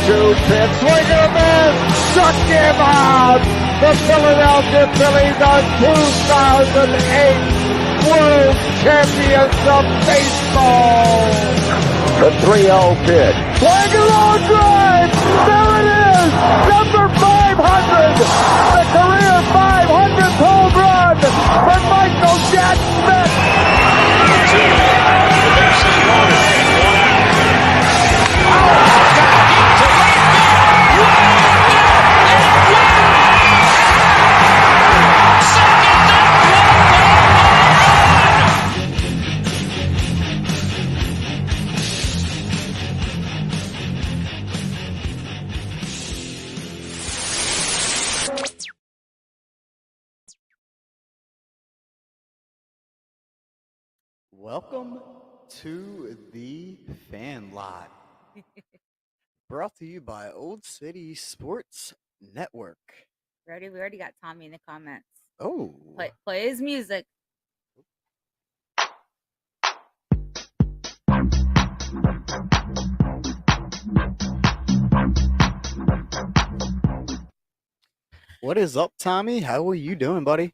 pitch. Swing and a miss. Struck him out. The Philadelphia Phillies are 2008 World Champions of Baseball. The 3-0 pitch. Swing and long drive. There it is. Number 500. The career 500th home run for Michael Jack Smith. Welcome to the Fan Lot, brought to you by Old City Sports Network. We already got Tommy in the comments. Oh. Play his music. What is up, Tommy? How are you doing, buddy?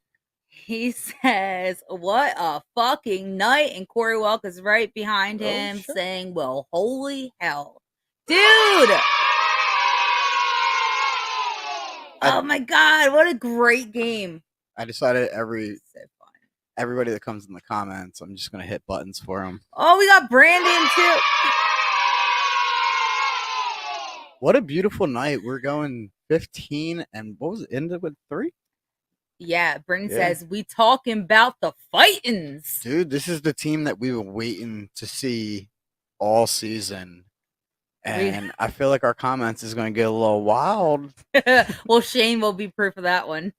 He says, what a fucking night. And Corey Welk is right behind him saying, well, holy hell. Dude! Oh my God, what a great game. I decided everybody that comes in the comments, I'm just going to hit buttons for them. Oh, we got Brandon too. What a beautiful night. We're going 15 and what was it? Ended with 3? Yeah, Brendan says, we talking about the fightins. Dude, this is the team that we were waiting to see all season. And I feel like our comments is going to get a little wild. Well, Shane will be proof of that one.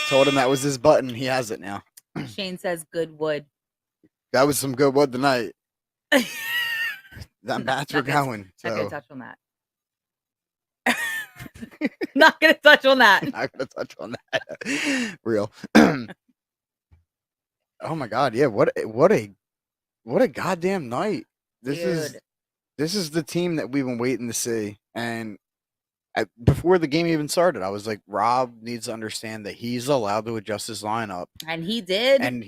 Told him that was his button. He has it now. Shane says, good wood. That was some good wood tonight. That bats were going. Not going to touch on that. Not gonna touch on that. Not gonna touch on that. Real. Oh my God! Yeah, what a goddamn night. This is the team that we've been waiting to see. And before the game even started, I was like, Rob needs to understand that he's allowed to adjust his lineup, and he did. And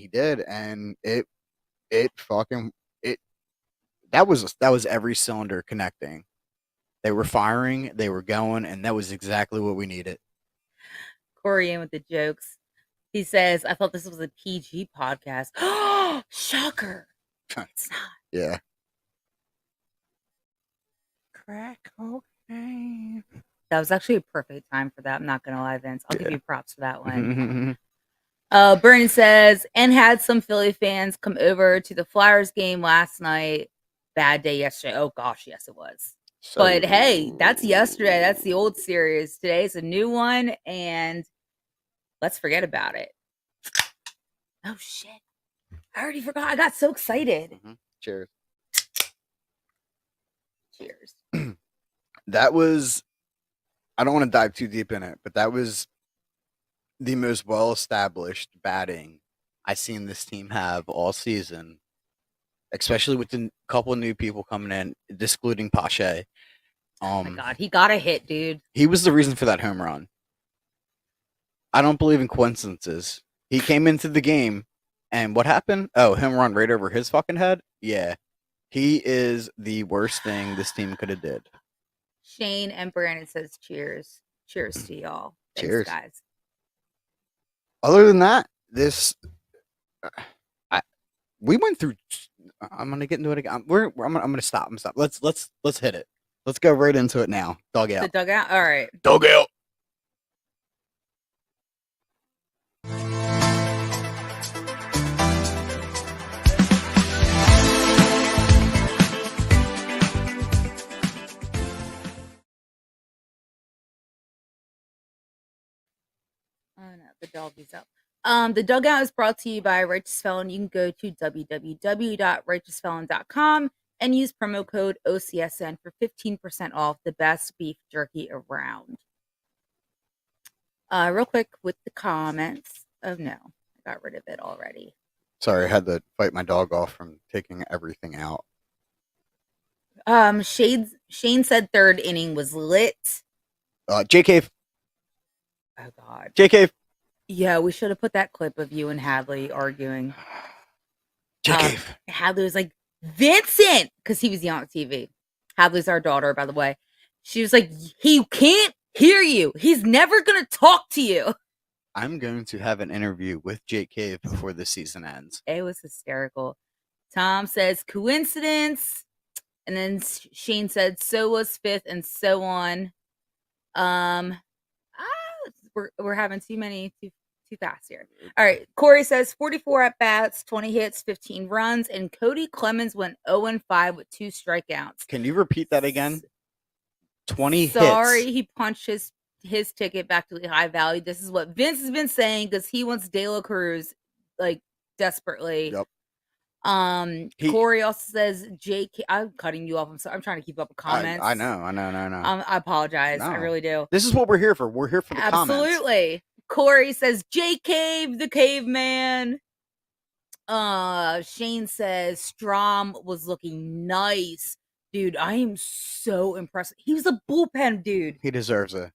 that was every cylinder connecting. They were firing, they were going, and that was exactly what we needed. Corey in with the jokes. He says, I thought this was a PG podcast. Oh, shocker. It's not. Yeah. Crack cocaine. That was actually a perfect time for that. I'm not going to lie, Vince. I'll give you props for that one. Brennan says, and had some Philly fans come over to the Flyers game last night. Bad day yesterday. Oh, gosh, yes, it was. But hey, that's yesterday. That's the old series. Today's a new one, and let's forget about it. Oh, shit. I already forgot. I got so excited. Cheers. Cheers. That was, I don't want to dive too deep in it, but that was the most well-established batting I've seen this team have all season, especially with the couple of new people coming in, excluding Pache. Oh my God, he got a hit, dude. He was the reason for that home run. I don't believe in coincidences. He came into the game, and what happened? Oh, home run right over his fucking head? Yeah. He is the worst thing this team could have did. Shane and Brandon says cheers. Cheers to y'all. Cheers. Thanks, guys. Other than that, we went through. I'm gonna get into it again. I'm gonna stop. Let's hit it. Let's go right into it now. Dugout. The dugout. All right. Dugout. Oh no, the doggy's up. The dugout is brought to you by Righteous Felon. You can go to www.righteousfelon.com and use promo code OCSN for 15% off the best beef jerky around. Real quick with the comments. Oh no, I got rid of it already. Sorry, I had to fight my dog off from taking everything out. Shane said third inning was lit. J Cave. Oh God. J Cave. Yeah, we should have put that clip of you and Hadley arguing. J Cave. Hadley was like, Vincent, because he was young on TV. Hadley's our daughter, by the way. She was like, he can't hear you. He's never gonna talk to you. I'm going to have an interview with Jake Cave before the season ends. It was hysterical. Tom says coincidence. And then Shane said, so was fifth, and so on. We're having too fast here. All right. Corey says 44 at bats, 20 hits, 15 runs, and Cody Clemens went 0-5 with 2 strikeouts. Can you repeat that again? 20 hits. Sorry, he punched his ticket back to the high value. This is what Vince has been saying because he wants De La Cruz like desperately. Yep. Corey also says Jake. I'm cutting you off. I'm sorry. I'm trying to keep up with comments. I know. I apologize. No. I really do. This is what we're here for. We're here for the comments. Absolutely. Corey says J Cave, the caveman. Shane says Strom was looking nice. Dude, I am so impressed. He was a bullpen dude. He deserves it.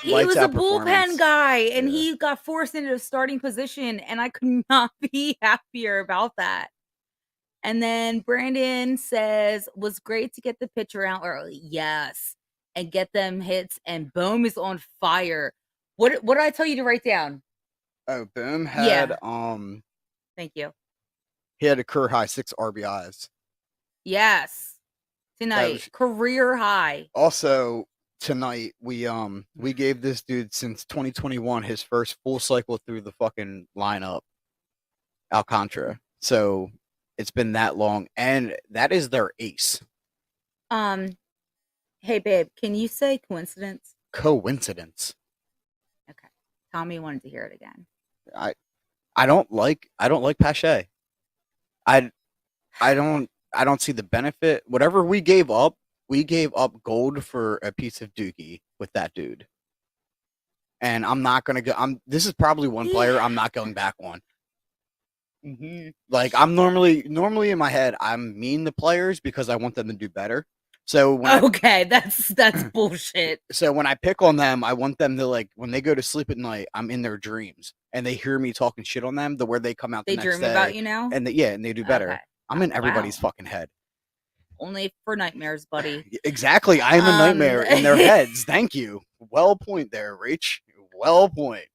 He was a bullpen guy, and he got forced into a starting position, and I could not be happier about that. And then Brandon says, was great to get the pitcher out early. Yes. And get them hits, and Bohm is on fire. What did I tell you to write down? Oh, Bohm had Thank you. He had a career high 6 RBIs. Yes. Tonight. Career high. Also, tonight we gave this dude since 2021 his first full cycle through the fucking lineup, Alcantara. So it's been that long, and that is their ace. Hey babe, can you say coincidence? Coincidence. Okay. Tommy wanted to hear it again. I don't like Pache. I don't see the benefit. Whatever we gave up gold for a piece of dookie with that dude. And I'm not gonna go. This is probably one player I'm not going back on. Mm-hmm. Like I'm normally in my head, I'm mean to players because I want them to do better. So that's bullshit. So when I pick on them, I want them to, like, when they go to sleep at night, I'm in their dreams and they hear me talking shit on them. Where they come out the next day, they dream about you now, and they do better. Okay. I'm in everybody's fucking head. Only for nightmares, buddy. Exactly, I am a nightmare in their heads. Thank you. Well point there, Rach. Well point.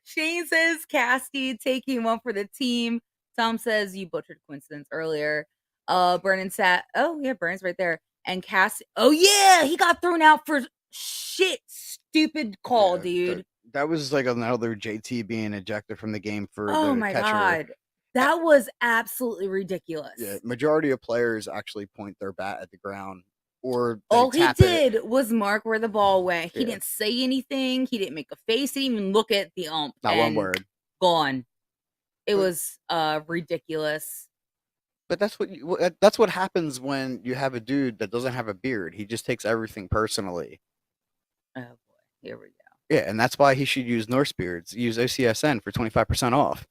Shane says Casty taking one for the team. Tom says you butchered coincidence earlier. Brennan sat. Oh yeah, Brennan's right there. And Cassie, oh yeah, he got thrown out for stupid call, dude. That was like another JT being ejected from the game for oh the my catcher. God. That was absolutely ridiculous. Yeah, majority of players actually point their bat at the ground, or all he did was mark where the ball went. He didn't say anything. He didn't make a face. He didn't even look at the ump. Not one word. Gone. It was ridiculous. But that's what happens when you have a dude that doesn't have a beard. He just takes everything personally. Oh boy, here we go. Yeah, and that's why he should use Norse beards. Use OCSN for 25% off.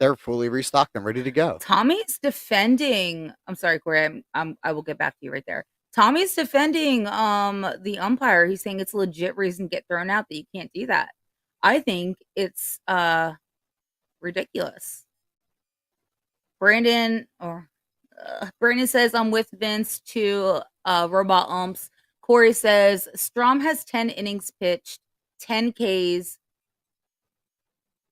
They're fully restocked and ready to go. Tommy's defending. I'm sorry, Corey. I will get back to you right there. Tommy's defending the umpire. He's saying it's a legit reason to get thrown out that you can't do that. I think it's ridiculous. Brandon says I'm with Vince to robot umps. Corey says Strom has 10 innings pitched, 10 Ks.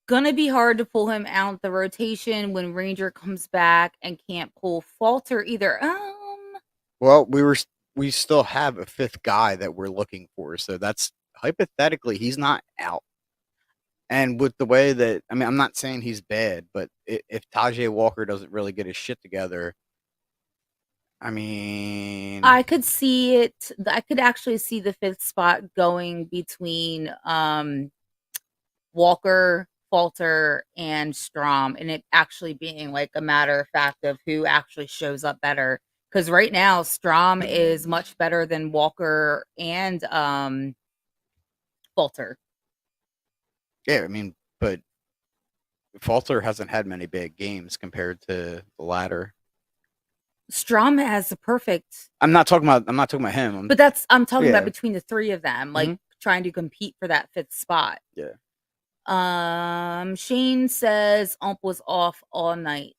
Gonna be hard to pull him out the rotation when Ranger comes back and can't pull Falter either. Well, we still have a 5th guy that we're looking for, so that's hypothetically he's not out. And with the way that, I mean, I'm not saying he's bad, but if Tajay Walker doesn't really get his shit together, I mean, I could see it. I could actually see the 5th spot going between Walker, Falter, and Strom, and it actually being like a matter of fact of who actually shows up better. Because right now, Strom is much better than Walker and Falter. Yeah, I mean, but Falter hasn't had many big games compared to the latter. Strom has the perfect. I'm not talking about him. But I'm talking Yeah. about between the three of them, like trying to compete for that 5th spot. Yeah. Shane says Ump was off all night.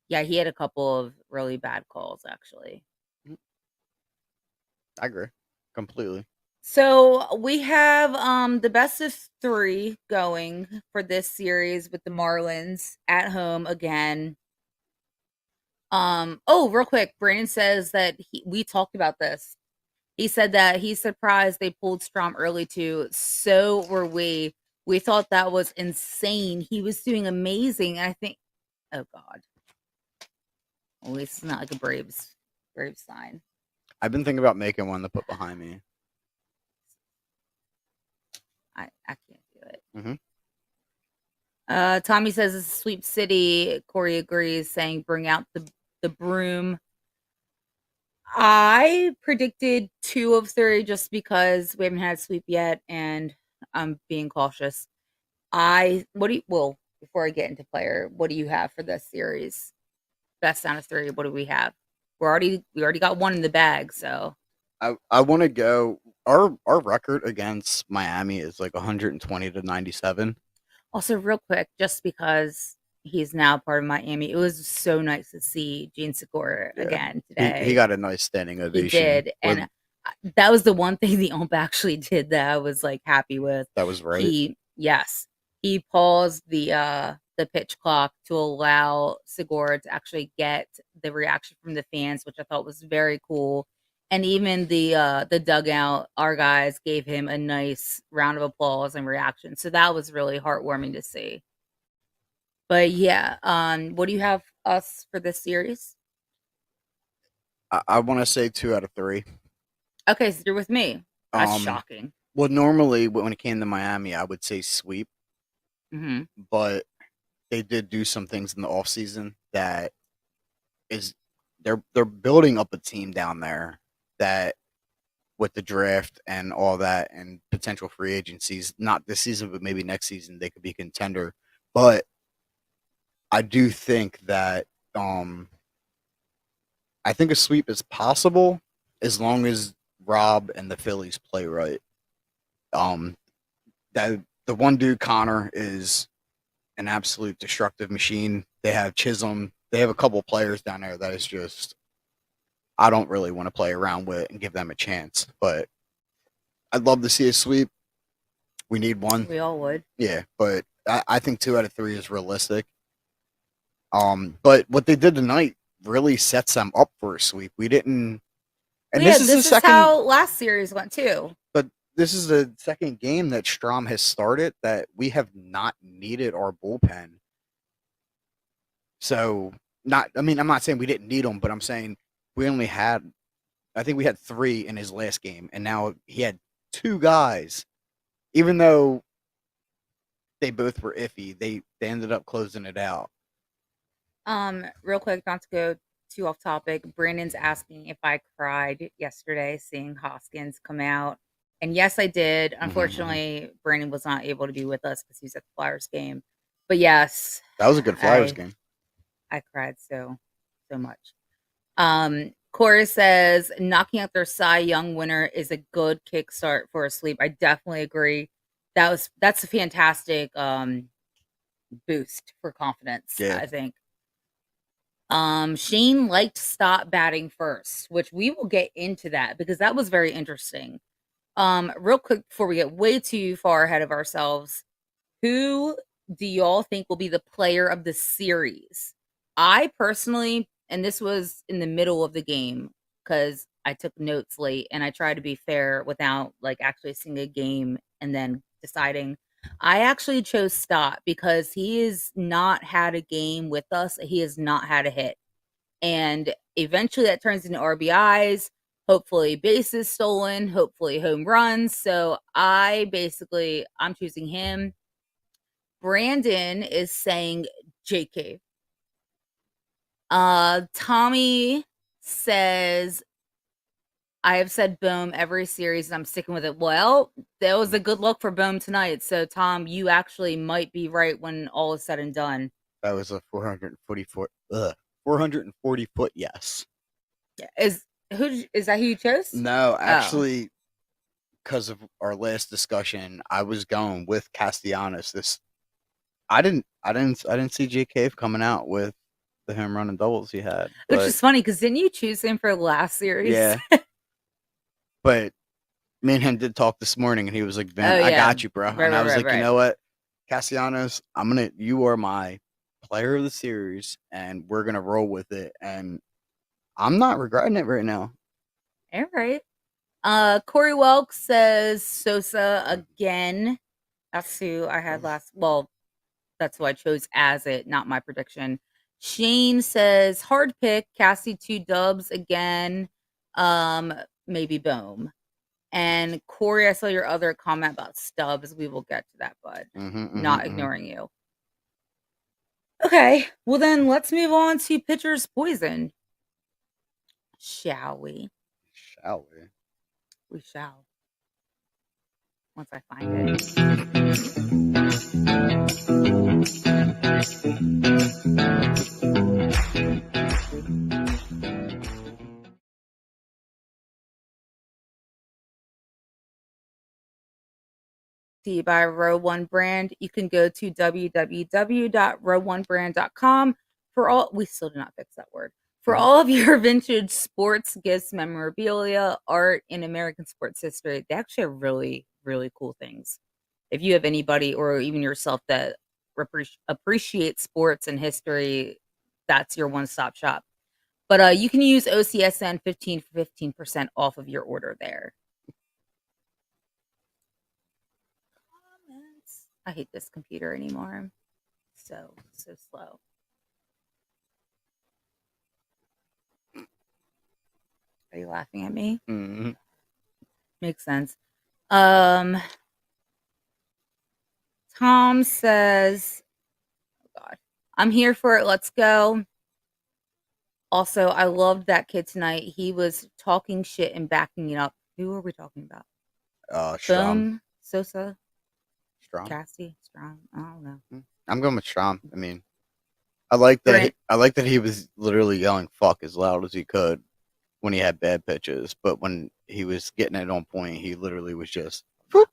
Yeah, he had a couple of really bad calls, actually. I agree completely. So we have the best of 3 going for this series with the Marlins at home again. Real quick, Brandon says that we talked about this. He said that he's surprised they pulled Strom early too. So were we. We thought that was insane. He was doing amazing. I think, oh God. At least it's not like a Braves sign. I've been thinking about making one to put behind me. I can't do it. Mm-hmm. Tommy says it's a sweep city. Corey agrees, saying bring out the broom. I predicted 2 of 3 just because we haven't had a sweep yet, and I'm being cautious. Before I get into player, what do you have for this series? Best out of 3. What do we have? We already got 1 in the bag, so I want to go. Our record against Miami is like 120 to 97. Also, real quick, just because he's now part of Miami, it was so nice to see Gene Segura again today. He got a nice standing ovation. He did, and that was the one thing the ump actually did that I was like happy with. That was right. He paused the pitch clock to allow Segura to actually get the reaction from the fans, which I thought was very cool. And even the dugout, our guys gave him a nice round of applause and reaction. So that was really heartwarming to see. But yeah, what do you have us for this series? I want to say 2 out of 3. Okay, so you're with me. That's shocking. Well, normally when it came to Miami, I would say sweep. Mm-hmm. But they did do some things in the offseason that is they're building up a team down there that with the draft and all that and potential free agencies, not this season, but maybe next season they could be contender. But I do think that I think a sweep is possible as long as Rob and the Phillies play right. That the one dude Connor is an absolute destructive machine. They have Chisholm. They have a couple players down there that is just I don't really want to play around with and give them a chance. But I'd love to see a sweep. We need one. We all would. Yeah, but I think 2 out of 3 is realistic. But what they did tonight really sets them up for a sweep. We didn't. And this is how last series went too. But this is the second game that Strom has started that we have not needed our bullpen. So I'm not saying we didn't need him, but I'm saying we only had, I think we had 3 in his last game, and now he had 2 guys. Even though they both were iffy, they ended up closing it out. Real quick, not to go too off topic, Brandon's asking if I cried yesterday seeing Hoskins come out. And yes, I did. Unfortunately, Brandon was not able to be with us because he was at the Flyers game. But yes. That was a good Flyers game. I cried so much. Corey says knocking out their Cy Young winner is a good kickstart for a sweep. I definitely agree. That's a fantastic boost for confidence, I think. Shane liked stop batting first, which we will get into that because that was very interesting. Real quick before we get way too far ahead of ourselves, who do y'all think will be the player of the series? I personally, and this was in the middle of the game because I took notes late and I tried to be fair without like actually seeing a game and then deciding. I actually chose Stott because he has not had a game with us. He has not had a hit. And eventually that turns into RBIs, hopefully bases stolen, hopefully home runs. So I'm choosing him. Brandon is saying JK. Tommy says I have said Bohm every series and I'm sticking with it. Well, that was a good look for Bohm tonight. So, Tom, you actually might be right when all is said and done. That was a 444 440-foot yes. Is that who you chose? No, actually, because of our last discussion, I was going with Castellanos. I didn't see J. Cave coming out with the home run and doubles he had. Which is funny because didn't you choose him for the last series? Yeah. But me and him did talk this morning, and he was like, "Vin, I got you, bro." And I was like, "You know what, Castellanos, you are my player of the series, and we're gonna roll with it." And I'm not regretting it right now. All right. Corey Welk says Sosa again. That's who I had last. Well, that's who I chose as it, not my prediction. Shane says hard pick. Cassie 2 dubs again. Maybe Boom. And Corey, I saw your other comment about Stubbs. We will get to that, bud. Not ignoring you. Okay, well then let's move on to pitcher's poison. Shall we? Shall we? We shall. Once I find it. By Row One Brand. You can go to www.row1brand.com for all. We still did not fix that word. For all of your vintage sports gifts, memorabilia, art, and American sports history. They actually have really, really cool things. If you have anybody or even yourself that appreciates sports and history, that's your one-stop shop. But you can use OCSN 15 for 15% off of your order there. I hate this computer anymore. So slow. Are you laughing at me? Mm-hmm. Makes sense. Tom says, oh God, I'm here for it. Let's go. Also, I loved that kid tonight. He was talking shit and backing it up. Who are we talking about? Strom. Sosa? Strom? Cassie? Strom? I don't know. I'm going with Strom. I mean, I like that he was literally yelling fuck as loud as he could when he had bad pitches, but when he was getting it on point, he literally was just whoop.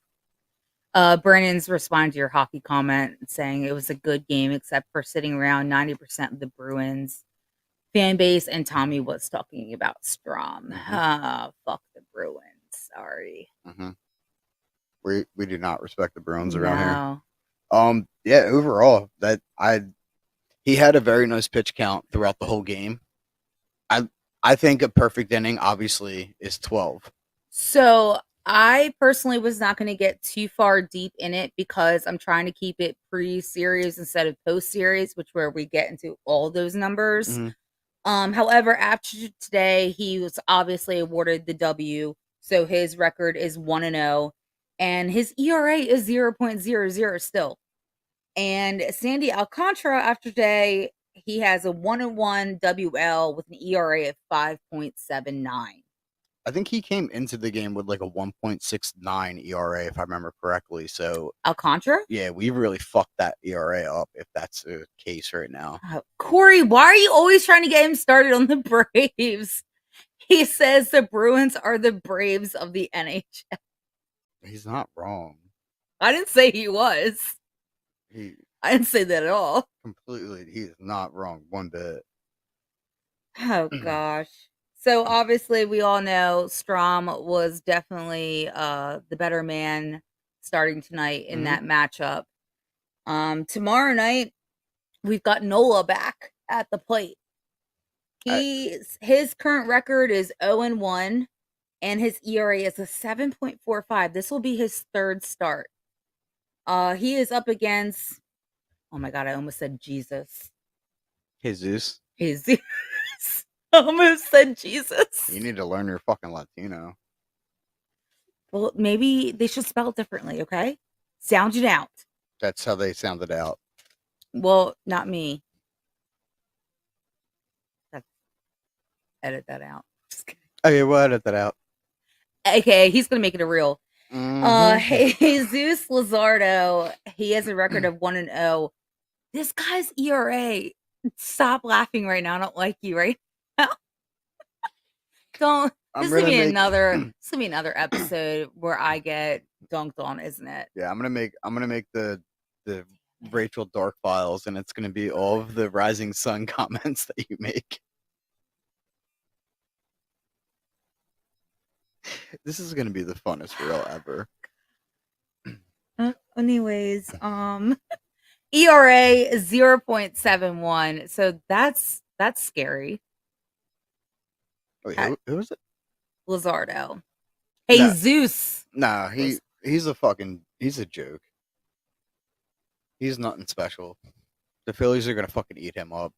Brandon's responding to your hockey comment saying it was a good game except for sitting around 90% of the Bruins fan base, and Tommy was talking about Strom. Fuck the Bruins. Sorry. We do not respect the Bruins around here. Yeah, overall, he had a very nice pitch count throughout the whole game. I think a perfect inning, obviously, is 12. So I personally was not going to get too far deep in it because I'm trying to keep it pre-series instead of post-series, which where we get into all those numbers. However, after today, he was obviously awarded the W, so his record is 1-0, and his ERA is 0.00 still. And Sandy Alcantara, after today, he has a 1-1 WL with an ERA of 5.79. I think he came into the game with like a 1.69 ERA, if I remember correctly. So Alcantara? Yeah, we really fucked that ERA up if that's the case right now. Corey, why are you always trying to get him started on the Braves? He says the Bruins are the Braves of the NHL. He's not wrong. I didn't say he was. I didn't say that at all. Completely. He is not wrong one bit. Oh, gosh. So, obviously, we all know Strom was definitely the better man starting tonight in that matchup. Tomorrow night, we've got Nola back at the plate. His current record is 0-1, and his ERA is a 7.45. This will be his third start. He is up against, oh my God, I almost said Jesus. Jesus. Almost said Jesus. You need to learn your fucking Latino. Well, maybe they should spell it differently, okay? Sound it out. That's how they sounded out. Well, not me. Edit that out. Just kidding. Okay, we'll edit that out. Okay, he's gonna make it a real. Jesus Luzardo, he has a record of 1-0. This guy's ERA Stop laughing right now. I don't like you right now. Don't. I'm This is gonna gonna be make another episode where I get dunked on, isn't it? yeah. I'm gonna make the Rachel Dark Files, and it's gonna be all of the Rising Sun comments that you make. This is gonna be the funnest reel ever. Anyways, ERA 0.71. So that's scary. Wait, who is it? Luzardo. Hey, No. Zeus. Nah, he's a joke. He's nothing special. The Phillies are gonna fucking eat him up.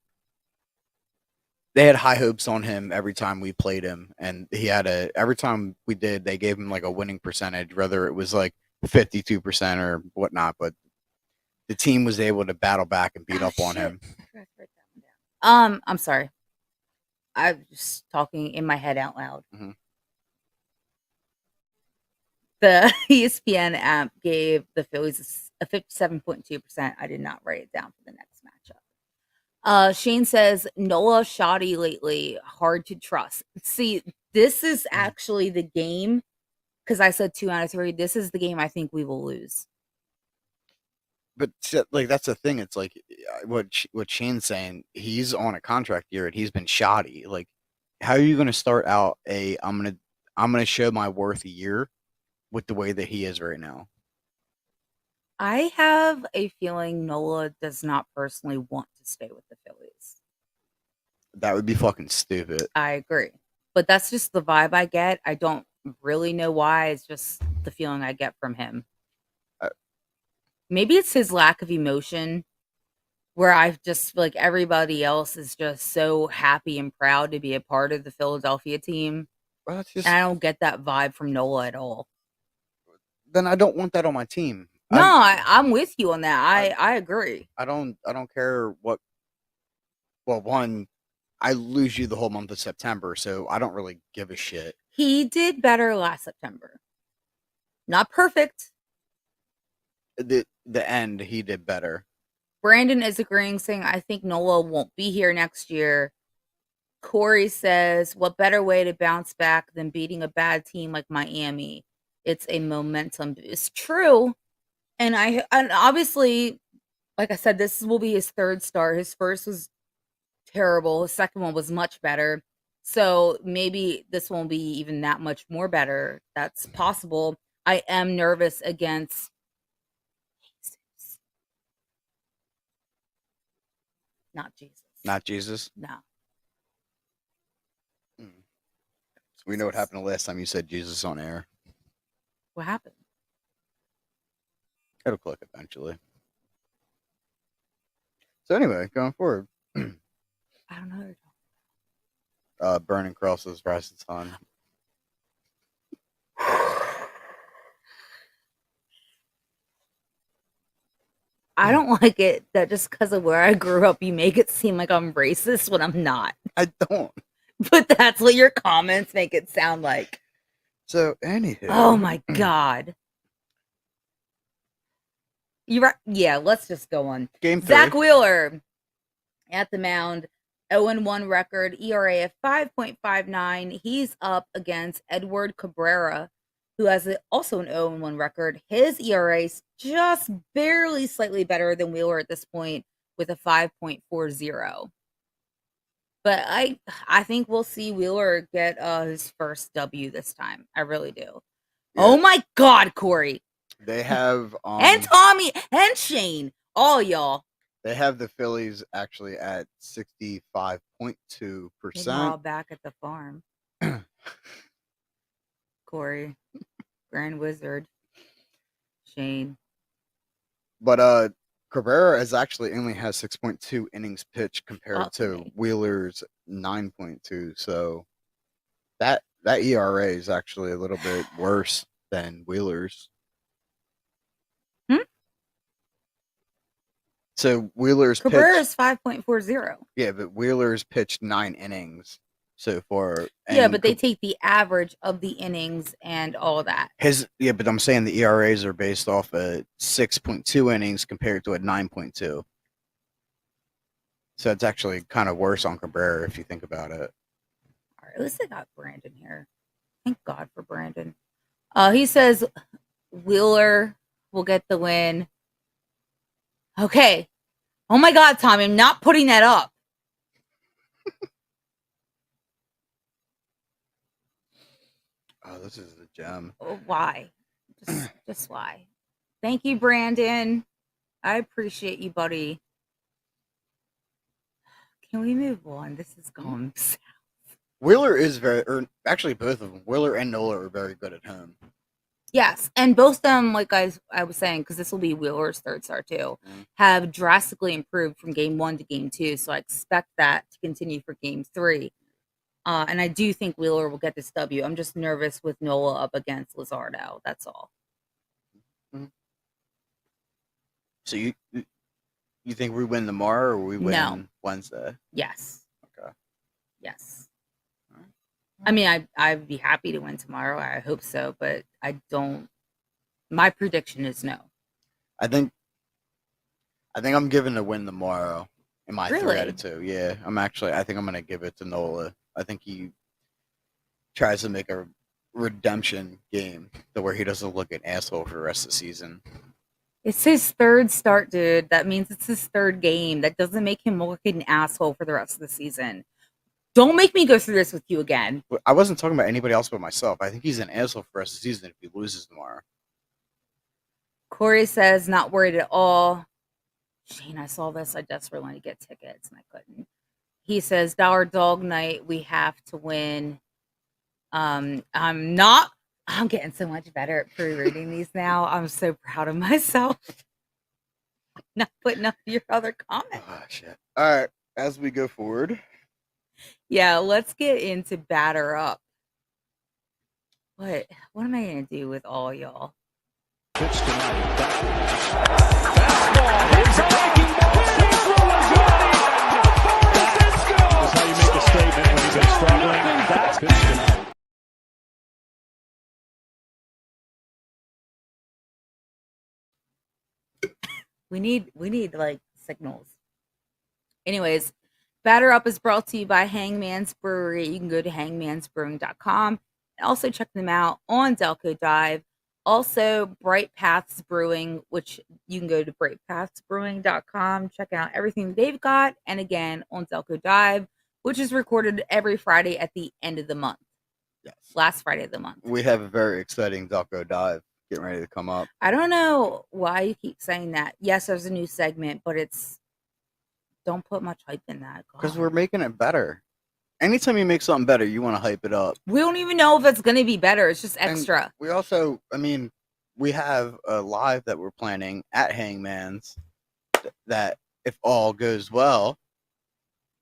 They had high hopes on him every time we played him, and every time we did, they gave him like a winning percentage, whether it was like 52% or whatnot. But the team was able to battle back and beat up on him. I'm sorry. I'm just talking in my head out loud. Mhm. The ESPN app gave the Phillies a 57.2%. I did not write it down for the next matchup. Shane says, Noah shoddy lately, hard to trust. See, this is actually the game, because I said 2 out of 3. This is the game I think we will lose. But like that's the thing. It's like what Shane's saying. He's on a contract year and he's been shoddy. Like, how are you going to start out I'm gonna show my worth a year with the way that he is right now? I have a feeling Nola does not personally want to stay with the Phillies. That would be fucking stupid. I agree. But that's just the vibe I get. I don't really know why. It's just the feeling I get from him. Maybe it's his lack of emotion, where I just feel like everybody else is just so happy and proud to be a part of the Philadelphia team. Well, And I don't get that vibe from Nola at all. Then I don't want that on my team. No, I'm with you on that. I agree. I don't care what. Well, one, I lose you the whole month of September, so I don't really give a shit. He did better last September. Not perfect. The end, he did better. Brandon is agreeing, saying, I think Nola won't be here next year. Corey says, what better way to bounce back than beating a bad team like Miami? It's a momentum. It's true. And obviously, like I said, this will be his 3rd start. His first was terrible. His second one was much better. So maybe this won't be even that much more better. That's possible. I am nervous against Jesus. Not Jesus. Not Jesus? No. So we know what happened the last time you said Jesus on air. What happened? It'll click eventually. So anyway, going forward. I don't know what you're talking about. Burning Crosses, Rising Sun. I don't like it that just because of where I grew up, you make it seem like I'm racist when I'm not. I don't. But that's what your comments make it sound like. So, anywho. Oh my God. You're right. Yeah, let's just go on. Game 3. Zach Wheeler at the mound. 0-1 record. ERA of 5.59. He's up against Edward Cabrera, who has also an 0-1 record. His ERA is just barely slightly better than Wheeler at this point with a 5.40. But I think we'll see Wheeler get his first W this time. I really do. Yeah. Oh my God, Corey. They have and Tommy and Shane, all y'all. They have the Phillies actually at 65.2%. They're all back at the farm. Corey, Grand Wizard, Shane. But Cabrera actually only has 6.2 innings pitched compared to Wheeler's 9.2. So that ERA is actually a little bit worse than Wheeler's. So Wheeler's Cabrera's 5.40. Yeah, but Wheeler's pitched 9 innings so far. Yeah, but they take the average of the innings and all that. But I'm saying the ERAs are based off a 6.2 innings compared to a 9.2. So it's actually kind of worse on Cabrera if you think about it. All right, at least I got Brandon here. Thank God for Brandon. He says Wheeler will get the win. Okay. Oh my God, Tommy, I'm not putting that up. Oh, this is the gem. Why? Just why? Thank you, Brandon. I appreciate you, buddy. Can we move on? This is going south. Wheeler is or actually both of them, Wheeler and Nola are very good at home. Yes, and both of them, like I was saying, because this will be Wheeler's third start too, have drastically improved from game 1 to game 2. So I expect that to continue for game 3. And I do think Wheeler will get this W. I'm just nervous with Nola up against Luzardo. That's all. So you think we win tomorrow or we win Wednesday? Yes. Okay. Yes. I mean, I'd be happy to win tomorrow. I hope so, but I don't. My prediction is no. I think I'm giving the win tomorrow in my 3 out of 2. Yeah, I think I'm going to give it to Nola. I think he tries to make a redemption game to where he doesn't look an asshole for the rest of the season. It's his third start, dude. That means it's his third game. That doesn't make him look an asshole for the rest of the season. Don't make me go through this with you again. I wasn't talking about anybody else but myself. I think he's an asshole for the rest of the season if he loses tomorrow. Corey says, not worried at all. Shane, I saw this. I desperately wanted to get tickets, and I couldn't. He says, Dollar Dog Night, we have to win. I'm getting so much better at pre-reading these now. I'm so proud of myself. Not putting up your other comments. Oh, shit. All right, as we go forward. Yeah, let's get into batter up. What am I going to do with all y'all? Pitch tonight. Fastball. It's a breaking ball. That's how you make a statement when you've been struggling. That's pitch tonight. We need like signals. Anyways, Batter Up is brought to you by Hangman's Brewery. You can go to hangmansbrewing.com and also check them out on Delco Dive. Also, Bright Paths Brewing, which you can go to brightpathsbrewing.com, check out everything they've got. And again, on Delco Dive, which is recorded every Friday at the end of the month. Yes. Last Friday of the month. We have a very exciting Delco Dive getting ready to come up. I don't know why you keep saying that. Yes, there's a new segment, but don't put much hype in that. Because we're making it better. Anytime you make something better, you want to hype it up. We don't even know if it's going to be better. It's just extra. And we also, we have a live that we're planning at Hangman's that if all goes well,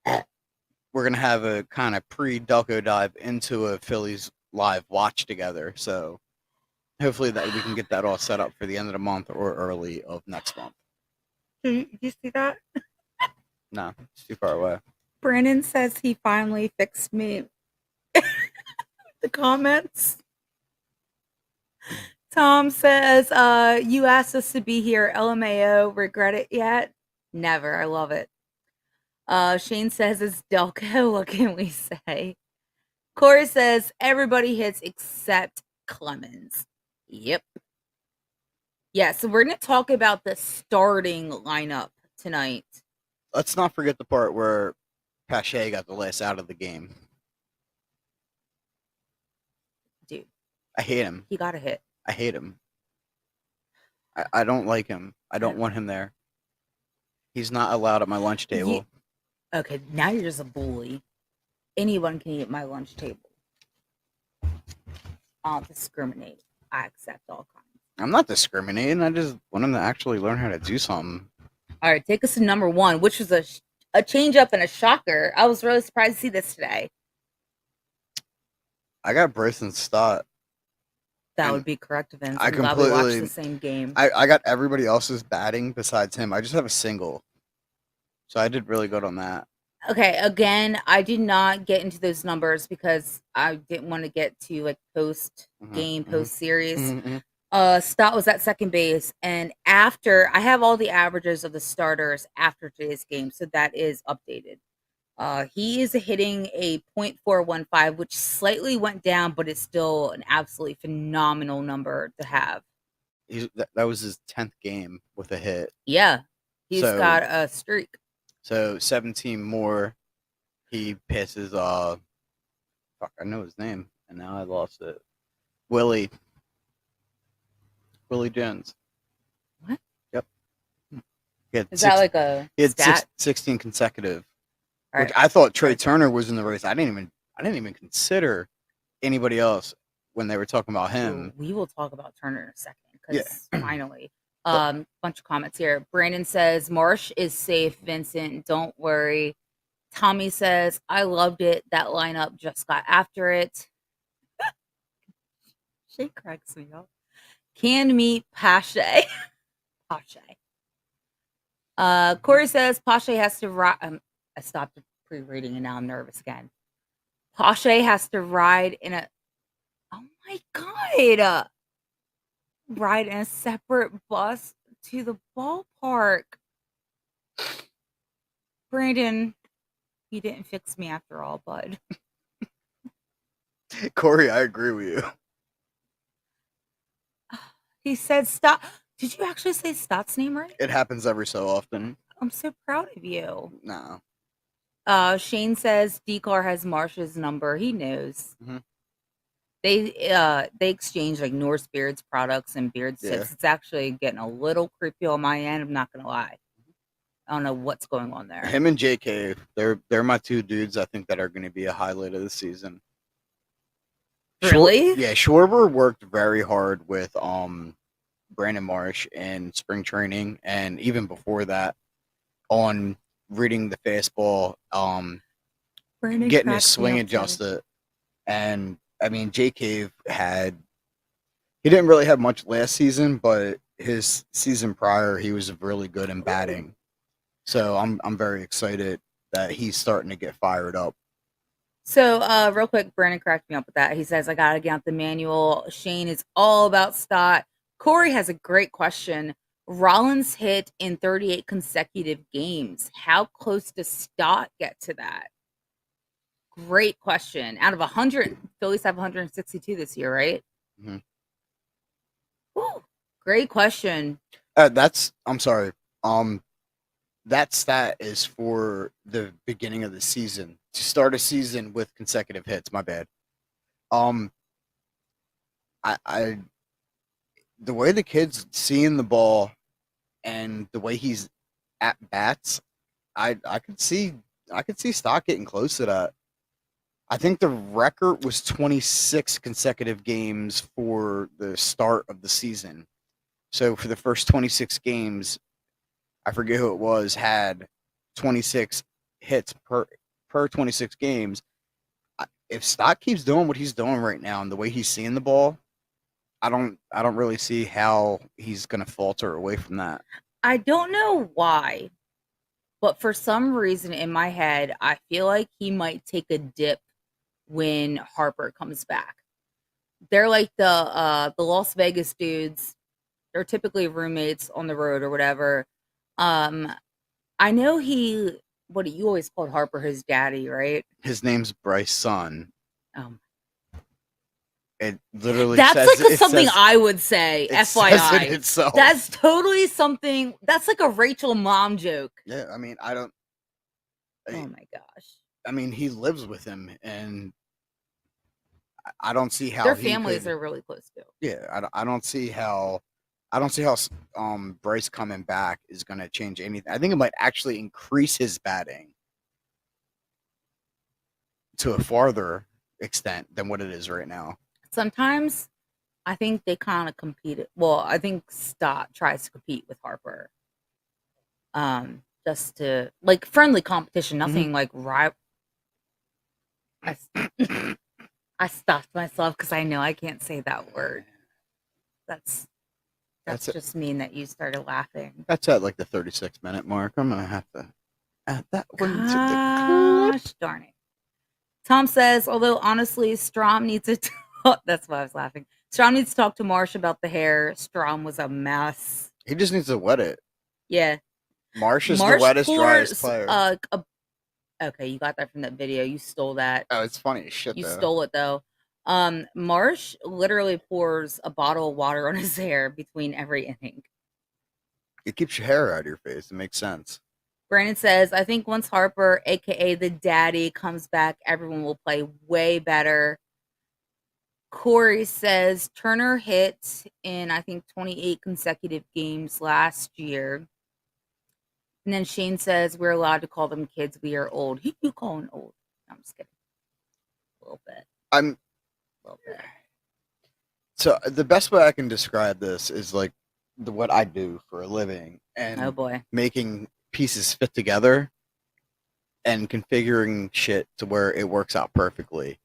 we're going to have a kind of pre-Delco dive into a Phillies live watch together. So hopefully that we can get that all set up for the end of the month or early of next month. Did you see that? No, it's too far away. Brandon says he finally fixed me. The comments. Tom says, you asked us to be here. LMAO, regret it yet? Never. I love it. Shane says it's Delco. What can we say? Corey says everybody hits except Clemens. Yep. Yeah, so we're going to talk about the starting lineup tonight. Let's not forget the part where Pache got the last out of the game. Dude. I hate him. He got a hit. I hate him. I don't like him. I don't want him there. He's not allowed at my lunch table. Okay, now you're just a bully. Anyone can eat at my lunch table. I don't discriminate. I accept all kinds. I'm not discriminating. I just want him to actually learn how to do something. All right, take us to number 1, which was a change up and a shocker. I was really surprised to see this today. I got Bryson Stott. That would be correct, Vince. I completely watched the same game. I got everybody else's batting besides him. I just have a single. So I did really good on that. Okay, again, I did not get into those numbers because I didn't want to get to like post-game, post-series. Stott was at second base, and after I have all the averages of the starters after today's game, so that is updated. He is hitting a .415, which slightly went down, but it's still an absolutely phenomenal number to have. That was his 10th game with a hit. Yeah, he's got a streak. So 17 more. He passes. Fuck, I know his name, and now I lost it. Willie Jones. What? Yep. Is that like a stat? 16 consecutive. All Which right. I thought Trey Turner was in the race. I didn't even consider anybody else when they were talking about him. We will talk about Turner in a second because finally, bunch of comments here. Brandon says Marsh is safe. Vincent, don't worry. Tommy says I loved it. That lineup just got after it. She cracks me up. Canned meat Pache. Pache. Corey says Pache has to ride. I stopped pre-reading and now I'm nervous again. Pache has to ride in a. Oh my god! Ride in a separate bus to the ballpark. Brandon, you didn't fix me after all, bud. Corey, I agree with you. He said stop. Did you actually say Stott's name right? It happens every so often. I'm so proud of you. No. Shane says D-Car has Marsh's number. He knows. Mm-hmm. They exchange like Norse Beards products and beard sticks. It's actually getting a little creepy on my end. I'm not gonna lie. I don't know what's going on there. Him and JK, they're my two dudes. I think that are going to be a highlight of the season. Really? Schwarber worked very hard with Brandon Marsh in spring training, and even before that, on reading the fastball, getting his swing adjusted. And I mean, JK he didn't really have much last season, but his season prior, he was really good in batting. So I'm very excited that he's starting to get fired up. So real quick, Brandon cracked me up with that. He says, I gotta get out the manual. Shane is all about Stott. Corey has a great question. Rollins hit in 38 consecutive games. How close does Stott get to that? Great question. Out of 100, Phillies have 162 this year, right? Mm-hmm. Woo, great question. I'm sorry. That stat is for the beginning of the season. To start a season with consecutive hits, my bad. I the way the kid's seeing the ball and the way he's at bats, I could see Stock getting close to that. I think the record was 26 consecutive games for the start of the season. So for the first 26 games, I forget who it was, had 26 hits per 26 games. If Stott keeps doing what he's doing right now and the way he's seeing the ball, I don't really see how he's going to falter away from that. I don't know why, but for some reason in my head, I feel like he might take a dip when Harper comes back. They're like the Las Vegas dudes. They're typically roommates on the road or whatever. I know you always called Harper his daddy, right? His name's Bryce Son. It literally that's says, like something I would say. FYI, that's totally something. That's like a Rachel mom joke. Yeah, I mean, oh my gosh. I mean, he lives with him, and I don't see how their families are really close too. Yeah, I don't see how Bryce coming back is going to change anything. I think it might actually increase his batting to a farther extent than what it is right now. Sometimes I think they kind of compete. Well, I think Stott tries to compete with Harper. Just to like friendly competition, nothing like rival. I stopped myself because I know I can't say that word. That's just mean that you started laughing. That's at like the 36-minute mark. I'm gonna have to add that one to the clip. Darn it. Tom says, although honestly, Strom needs it. That's why I was laughing. Strom needs to talk to Marsh about the hair. Strom was a mess. He just needs to wet it. Yeah. Marsh is the wettest, driest player. Okay, you got that from that video. You stole that. Oh, it's funny as shit, You though. stole it, though. Marsh literally pours a bottle of water on his hair between every inning. It keeps your hair out of your face. It makes sense. Brandon says, I think once Harper, a.k.a. the daddy, comes back, everyone will play way better. Corey says, Turner hit in, I think, 28 consecutive games last year. And then Shane says, we're allowed to call them kids. We are old. Who you calling old? No, I'm just kidding. A little bit. A little bit. So the best way I can describe this is like what I do for a living, and Oh boy, making pieces fit together and configuring shit to where it works out perfectly,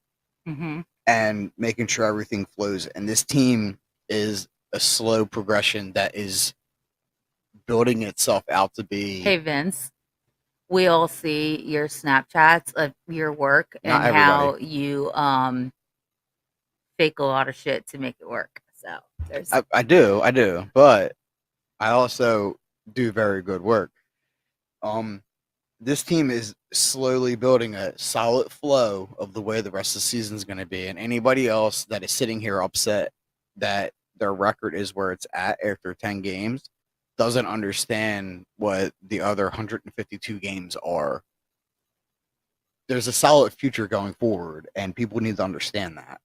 and making sure everything flows. And this team is a slow progression that is building itself out to be. Hey Vince, we all see your Snapchats of your work and how you fake a lot of shit to make it work. So there's I do, but I also do very good work. This team is slowly building a solid flow of the way the rest of the season is going to be, and anybody else that is sitting here upset that their record is where it's at after 10 games doesn't understand what the other 152 games are. There's a solid future going forward, and people need to understand that.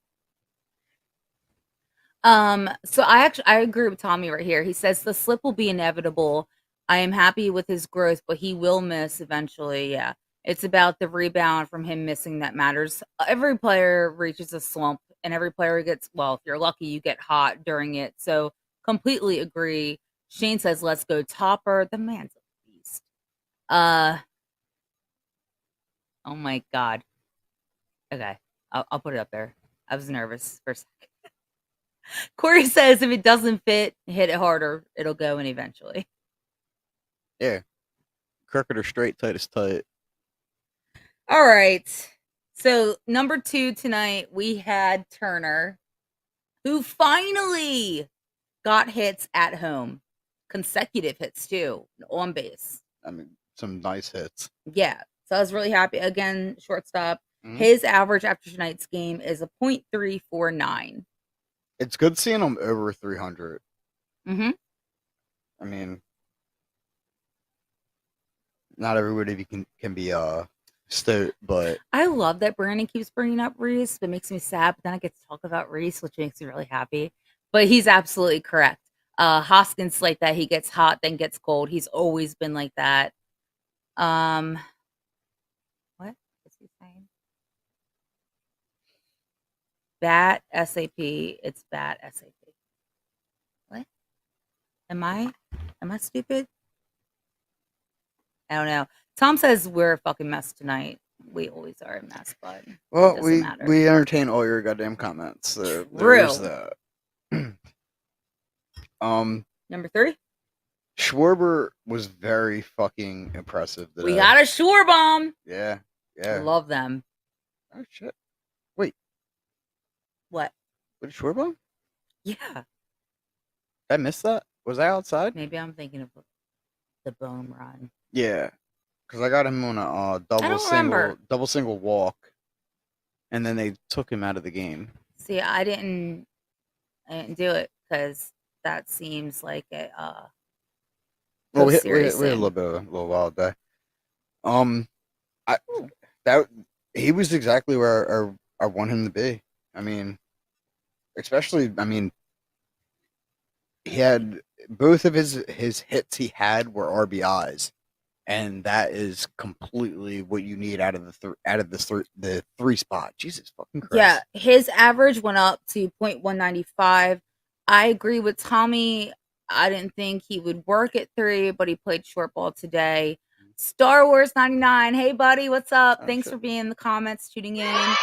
So I agree with Tommy right here. He says the slip will be inevitable. I am happy with his growth, but he will miss eventually. Yeah. It's about the rebound from him missing that matters. Every player reaches a slump, and every player gets, well, if you're lucky, you get hot during it. So completely agree. Shane says, let's go Topper. The man's a beast. Oh my God. Okay. I'll put it up there. I was nervous for a second. Corey says if it doesn't fit, hit it harder. It'll go in eventually. Yeah. Crooked or straight, tight is tight. All right. So number 2 tonight, we had Turner, who finally got hits at home. Consecutive hits, too, on base. I mean, some nice hits. Yeah. So I was really happy. Again, shortstop. His average after tonight's game is a .349. It's good seeing him over 300. I mean, not everybody can be stoked, but I love that Brandon keeps bringing up Reese. But it makes me sad. But then I get to talk about Reese, which makes me really happy. But he's absolutely correct. Hoskins like that. He gets hot, then gets cold. He's always been like that. What is he saying? Bat SAP. It's bat SAP. What? Am I stupid? I don't know. Tom says we're a fucking mess tonight. We always are a mess, but well, we entertain all your goddamn comments. There's that. Number 3. Schwarber was very fucking impressive today. We got a Schwarber bomb. Yeah. I love them. Oh shit! Wait. What? What a Schwarber bomb? Yeah. Did I miss that? Was I outside? Maybe I'm thinking of the bone run. Yeah, because I got him on a double single walk, and then they took him out of the game. See, I didn't do it because that seems like a well, we had a little wild day. He was exactly where I want him to be. I mean, he had both of his hits he had were RBIs, and that is completely what you need out of the 3 spot. Jesus fucking Christ. Yeah, his average went up to .195. I agree with Tommy. I didn't think he would work at 3, but he played short ball today. Star Wars 99. Hey buddy, what's up? Thanks for being in the comments, tuning in.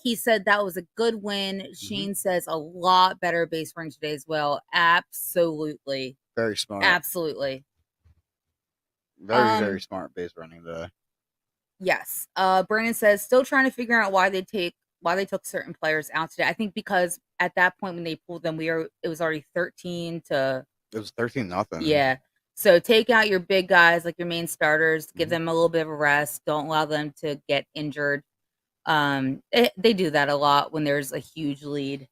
He said that was a good win. Shane says a lot better base running today as well. Absolutely. Very smart. Absolutely. Very, very smart base running today. Yes. Brandon says, still trying to figure out why they take why they took certain players out today. I think because at that point when they pulled them, it was already 13 to. It was 13-0. Yeah. So take out your big guys, like your main starters, give Mhm. them a little bit of a rest. Don't allow them to get injured. They do that a lot when there's a huge lead.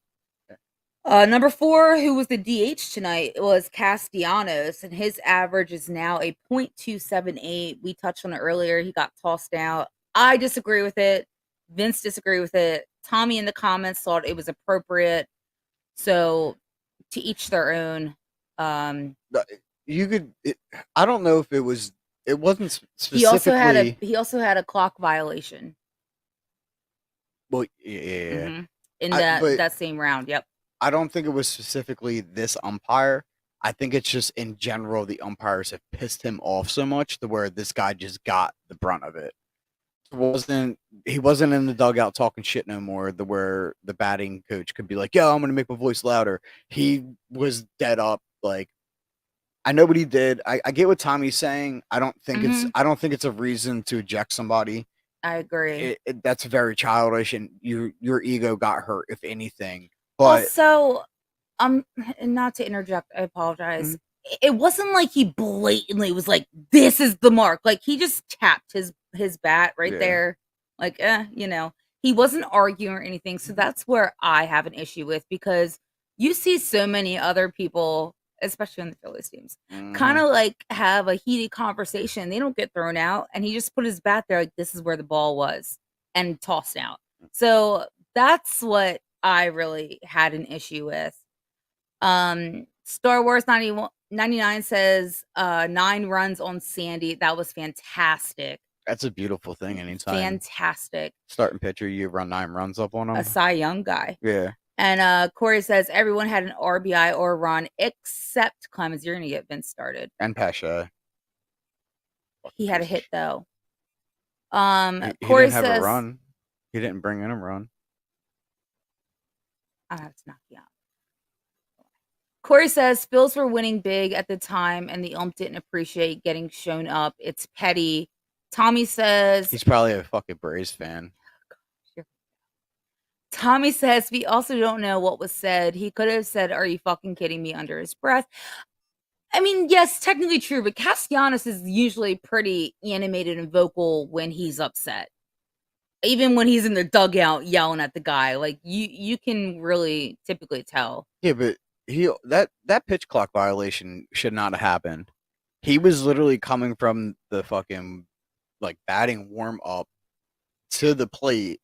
Number 4, who was the DH tonight, was Castellanos, and his average is now a .278. We touched on it earlier. He got tossed out. I disagree with it. Vince disagreed with it. Tommy in the comments thought it was appropriate. So to each their own. You could. I don't know if it was. It wasn't specifically. He also had a clock violation. Well, yeah. Mm-hmm. In that same round. Yep. I don't think it was specifically this umpire. I think it's just in general the umpires have pissed him off so much to where this guy just got the brunt of it. He wasn't in the dugout talking shit no more, where the batting coach could be like, "Yo, I'm gonna make my voice louder." He was dead up. Like, I know what he did. I get what Tommy's saying. I don't think it's a reason to eject somebody. I agree. That's very childish, and your ego got hurt, if anything. But also, not to interject, I apologize. It wasn't like he blatantly was like, "This is the mark." Like, he just tapped his bat right there. Like, he wasn't arguing or anything. So that's where I have an issue with, because you see so many other people, especially on the Phillies teams, kind of like have a heated conversation. They don't get thrown out, and he just put his bat there like, this is where the ball was, and tossed out. So that's what I really had an issue with. Star Wars 99 says 9 runs on Sandy. That was fantastic. That's a beautiful thing. Anytime. Fantastic. Starting pitcher, you run 9 runs up on him. A Cy Young guy. Yeah. And Corey says everyone had an RBI or a run except Clemens. You're gonna get Vince started. And Pache. He had a hit though. He Corey didn't have says a run. He didn't bring in a run. I have to knock you out. Corey says Phils were winning big at the time, and the ump didn't appreciate getting shown up. It's petty. Tommy says he's probably a fucking Braves fan. Tommy says we also don't know what was said. He could have said, "Are you fucking kidding me?" under his breath. I mean, yes, technically true, but Castellanos is usually pretty animated and vocal when he's upset. Even when he's in the dugout yelling at the guy, like you can really typically tell. Yeah, but that pitch clock violation should not have happened. He was literally coming from the fucking like batting warm up to the plate.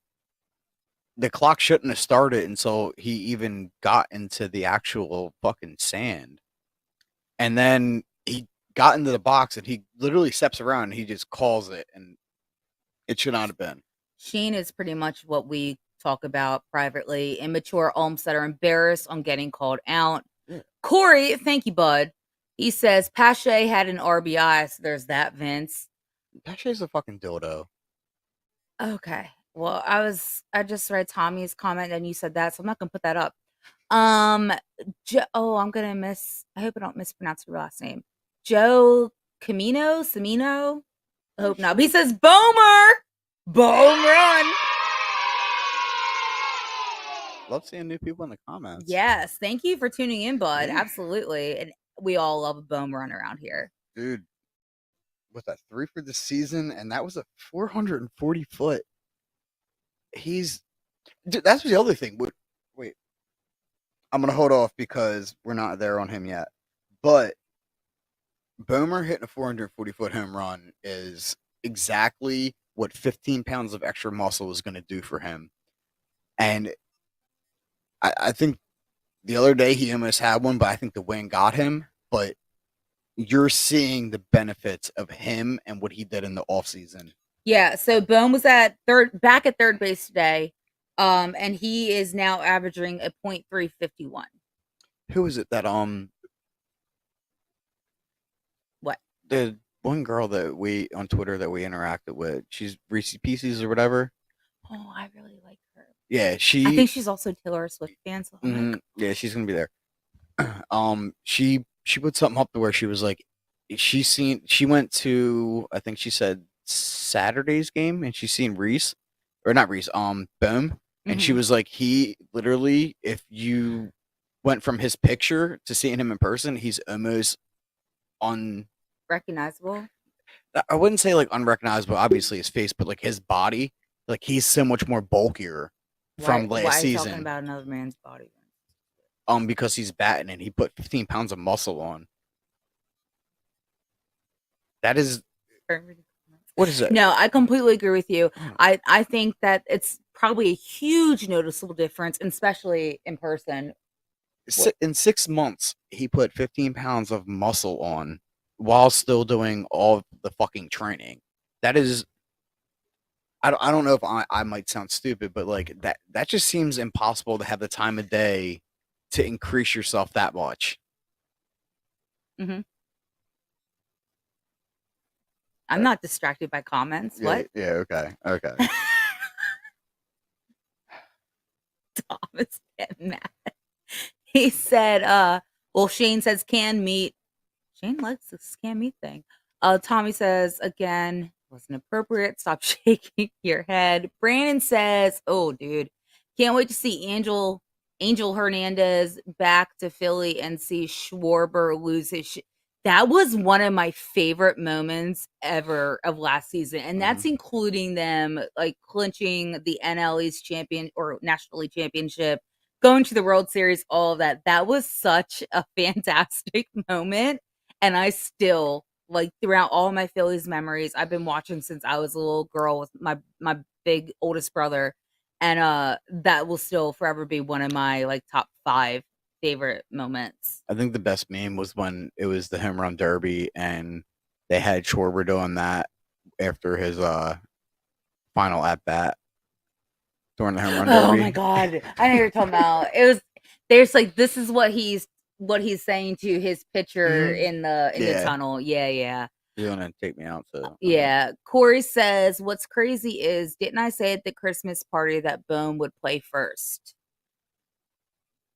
The clock shouldn't have started until he even got into the actual fucking sand. And then he got into the box and he literally steps around and he just calls it, and it should not have been. Sheen is pretty much what we talk about privately. Immature umps that are embarrassed on getting called out. Corey, thank you, bud. He says Pache had an RBI, so there's that, Vince. Pache's a fucking dildo. Okay. Well, I just read Tommy's comment and you said that, so I'm not gonna put that up. I'm gonna I hope I don't mispronounce your last name. Joe Semino? I hope not. But he says Bomer! Boom run! Love seeing new people in the comments. Yes. Thank you for tuning in, bud. Absolutely. And we all love a boom run around here. Dude, with that 3 for the season, and that was a 440 foot. Dude, that's the other thing. Wait. I'm going to hold off because we're not there on him yet. But Bomer hitting a 440 foot home run is exactly what 15 pounds of extra muscle is going to do for him. And I think the other day he almost had one, but I think the wind got him. But you're seeing the benefits of him and what he did in the offseason. Yeah, so Bohm was back at third base today, and he is now averaging a .351. Who is it that what? The one girl that we on Twitter that we interacted with, she's Reese Pieces or whatever. Oh, I really like her. Yeah, I think she's also Taylor Swift fan. So yeah, she's gonna be there. She put something up to where she was like, she went to, I think she said Saturday's game, and she's seen Bohm, And she was like, he literally, if you went from his picture to seeing him in person, he's almost recognizable. I wouldn't say like unrecognizable, obviously his face, but like his body, like he's so much more bulkier from last why season. Why talking about another man's body? Because he's batting and he put 15 pounds of muscle on. That is, what is it? No, I completely agree with you. I think that it's probably a huge noticeable difference, especially in person. In 6 months, he put 15 pounds of muscle on while still doing all the fucking training. That is, I don't know if I might sound stupid, but like that just seems impossible to have the time of day to increase yourself that much. I'm not distracted by comments. Yeah, what? Yeah. Okay. Thomas getting mad. He said, well, Shane says canned meat. Shane likes this canned meat thing. Tommy says, again, wasn't appropriate. Stop shaking your head. Brandon says, oh, dude, can't wait to see Angel Hernandez back to Philly and see Schwarber lose his shit. That was one of my favorite moments ever of last season. And that's including them like clinching the NL East champion or National League championship, going to the World Series, all of that. That was such a fantastic moment. And I still, like, throughout all my Phillies memories, I've been watching since I was a little girl with my big oldest brother. And that will still forever be one of my like top 5 favorite moments. I think the best meme was when it was the home run derby and they had Schwarber doing that after his final at bat during the home run derby. Oh my god, I know you're talking about. It was there's like this is what he's saying to his pitcher in the tunnel. Yeah. You're gonna take me out, so yeah. Corey says, "What's crazy is, didn't I say at the Christmas party that Bohm would play first?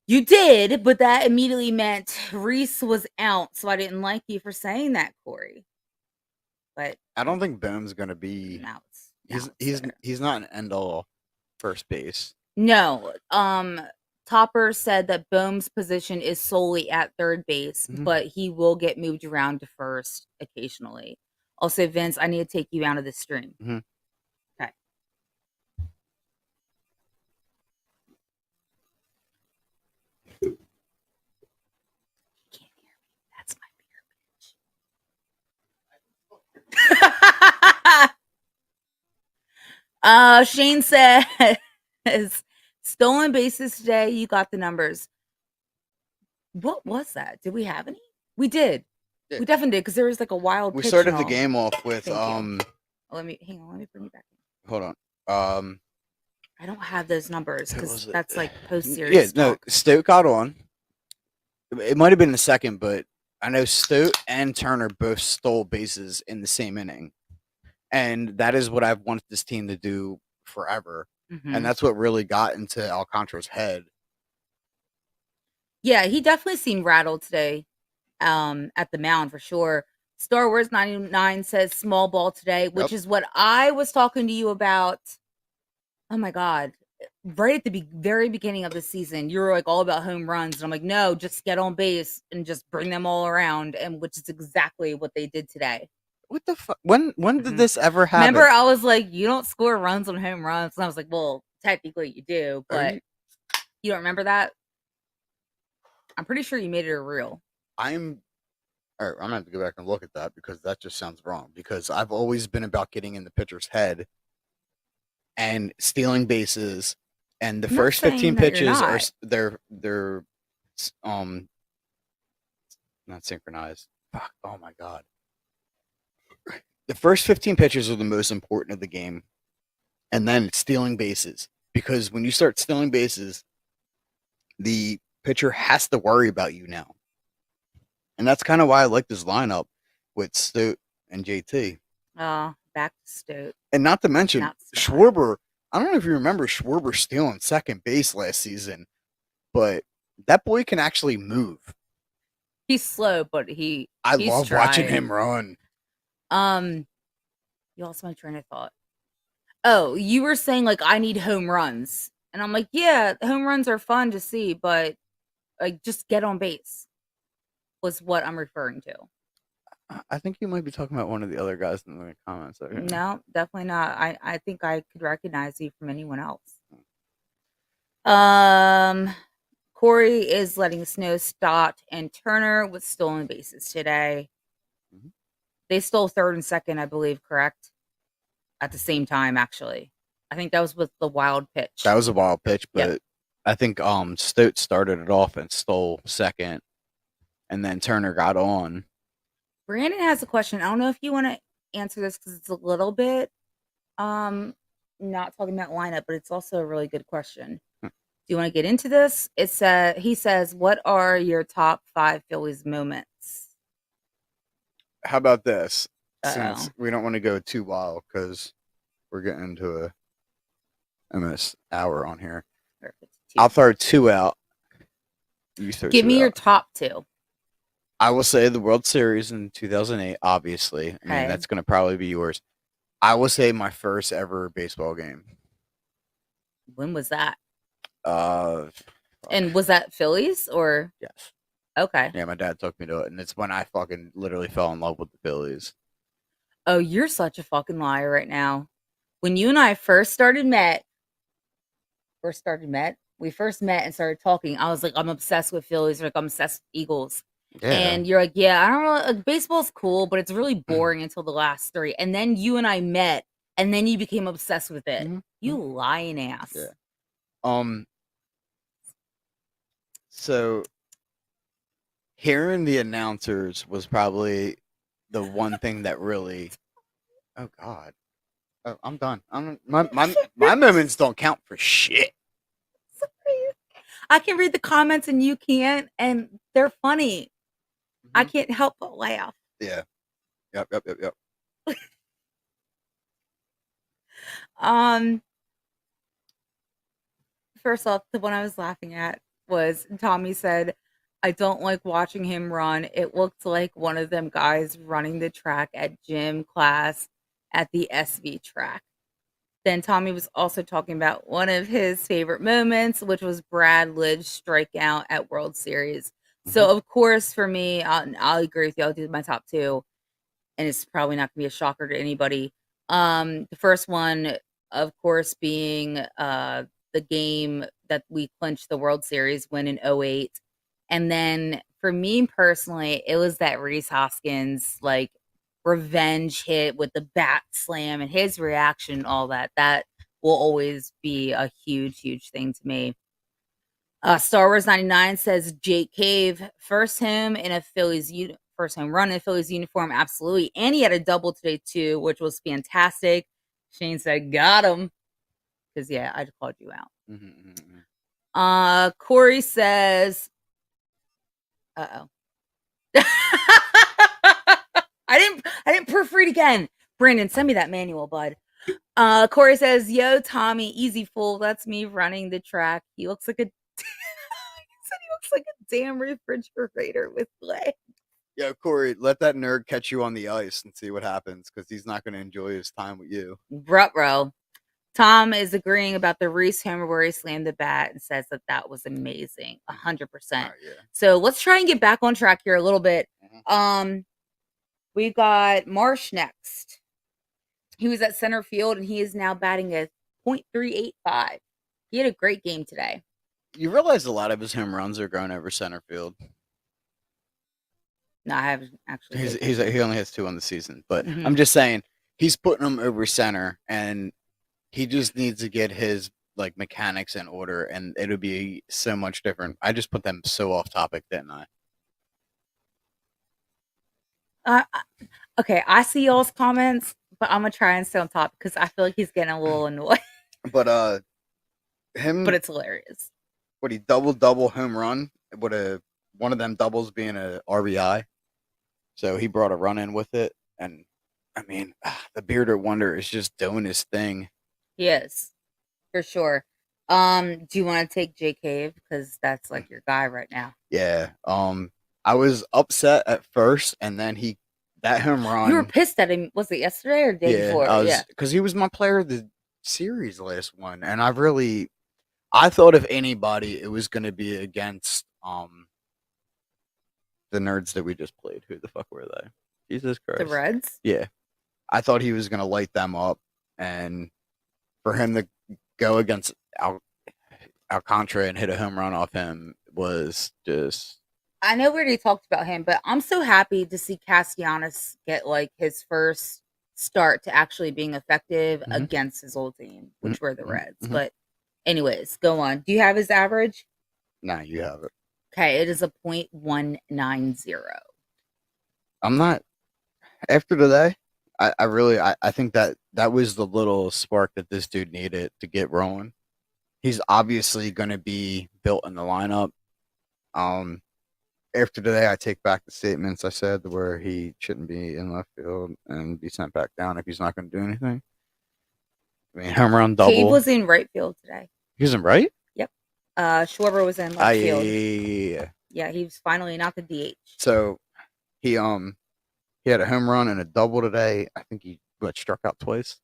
You did, but that immediately meant Reese was out, so I didn't like you for saying that, Corey. But I don't think Bohm's gonna be. He's not an end all first base. No. Topper said that Bohm's position is solely at third base, but he will get moved around to first occasionally. Also, Vince, I need to take you out of the stream. Okay. You can't hear me. That's my beer, bitch. Shane says, stolen bases today. You got the numbers. What was that? Did we have any? We did. Yeah. We definitely did because there was like a wild. We started the game off with let me bring you back in. Hold on. I don't have those numbers because that's like post series. Yeah, no. Stoke got on. It might have been the second, but I know Stoke and Turner both stole bases in the same inning, and that is what I've wanted this team to do forever. And that's what really got into Alcantara's head. Yeah, he definitely seemed rattled today at the mound for sure. Star Wars 99 says small ball today, which is what I was talking to you about. Oh my God. Right at the very beginning of the season, you were like all about home runs. And I'm like, no, just get on base and just bring them all around. And which is exactly what they did today. What the fuck? When did this ever happen? Remember, I was like, you don't score runs on home runs. And I was like, well, technically you do, but you don't remember that? I'm pretty sure you made it a reel. All right, I'm gonna have to go back and look at that because that just sounds wrong. Because I've always been about getting in the pitcher's head and stealing bases, and the first 15 pitches are they're not synchronized. Fuck! Oh my god! The first 15 pitches are the most important of the game, and then stealing bases, because when you start stealing bases, the pitcher has to worry about you now. And that's kind of why I like this lineup with Stote and JT. Oh, back to Stote. And not to mention Schwarber. I don't know if you remember Schwarber stealing second base last season, but that boy can actually move. He's slow, but I love watching him run. You lost my train of thought. Oh, you were saying like I need home runs. And I'm like, yeah, home runs are fun to see, but like just get on base was what I'm referring to. I think you might be talking about one of the other guys in the comments. No, definitely not. I think I could recognize you from anyone else. Corey is letting us know Stott and Turner with stolen bases today. Mhm. They stole third and second, I believe, correct? At the same time, actually. I think that was with the wild pitch. That was a wild pitch, but Yep. I think Stott started it off and stole second, and then Turner got on. Brandon has a question. I don't know if you want to answer this because it's a little bit not talking about lineup, but it's also a really good question. Do you want to get into this? He says, what are your top 5 Phillies moments? How about this? Uh-oh. Since we don't want to go too wild because we're getting into almost hour on here. Perfect. I'll throw 2 out. You throw Give 2 me your out. top 2. I will say the World Series in 2008, obviously. I mean, Okay. that's going to probably be yours. I will say my first ever baseball game. When was that? Fuck. And was that Phillies or? Yes. Okay. Yeah, my dad took me to it, and it's when I fucking literally fell in love with the Phillies. Oh, you're such a fucking liar right now. When you and I first met, we first met and started talking. I was like, I'm obsessed with Phillies, like I'm obsessed with Eagles. Yeah. And you're like, yeah, I don't know, like, baseball's cool, but it's really boring until the last 3. And then you and I met, and then you became obsessed with it. Mhm. You lying ass. Yeah. So hearing the announcers was probably the one thing that really. Oh God. Oh, I'm done. My moments don't count for shit. Sorry. I can read the comments and you can't, and they're funny. I can't help but laugh. Yeah. Yep. First off, the one I was laughing at was Tommy said, I don't like watching him run. It looked like one of them guys running the track at gym class at the SV track. Then Tommy was also talking about one of his favorite moments, which was Brad Lidge's strikeout at World Series. So, of course, for me, I'll agree with you. I'll do my top 2, and it's probably not going to be a shocker to anybody. The first one, of course, being the game that we clinched the World Series win in 08. And then for me personally, it was that Reese Hoskins like revenge hit with the bat slam and his reaction, all that. That will always be a huge, huge thing to me. Star Wars 99 says Jake Cave, first home run in a Phillies uniform, absolutely. And he had a double today too, which was fantastic. Shane said, got him. Because yeah, I just called you out. Corey says, uh-oh. I didn't proofread again. Brandon, send me that manual, bud. Corey says, yo, Tommy, easy fool. That's me running the track. He looks like a he looks like a damn refrigerator with legs. Yo, Corey, let that nerd catch you on the ice and see what happens, because he's not going to enjoy his time with you. Ruh-roh. Tom is agreeing about the Reese homer where he slammed the bat and says that was amazing. 100%. Yeah. So let's try and get back on track here a little bit. We got Marsh next. He was at center field, and he is now batting a .385. He had a great game today. You realize a lot of his home runs are going over center field. No, I haven't actually. He only has 2 on the season, but I'm just saying he's putting them over center, and he just needs to get his like mechanics in order, and it'll be so much different. I just put them so off topic, didn't I? Okay, I see y'all's comments, but I'm gonna try and stay on top because I feel like he's getting a little annoyed. But but it's hilarious. What he double home run? One of them doubles being a RBI. So he brought a run in with it, and I mean, the Bearded Wonder is just doing his thing. He is, for sure. Do you want to take J Cave because that's like your guy right now? Yeah. I was upset at first, and then that home run. You were pissed at him. Was it yesterday or the day before? Yeah, because he was my player of the series last one, and I really I thought if anybody, it was going to be against the nerds that we just played. Who the fuck were they? Jesus Christ. The Reds? Yeah. I thought he was going to light them up, and for him to go against Alcantara and hit a home run off him was just... I know we already talked about him, but I'm so happy to see Castellanos get like his first start to actually being effective against his old team, which were the Reds. But anyways, go on. Do you have his average? Nah, you have it. Okay, it is a .190. I'm not... After today, I really think that was the little spark that this dude needed to get rolling. He's obviously going to be built in the lineup. After today, I take back the statements I said where he shouldn't be in left field and be sent back down if he's not going to do anything. I mean, home run double. Cave was in right field today. He was in right? Yep. Schwarber was in left field. Yeah, he was finally not the DH. So he had a home run and a double today. I think he struck out twice.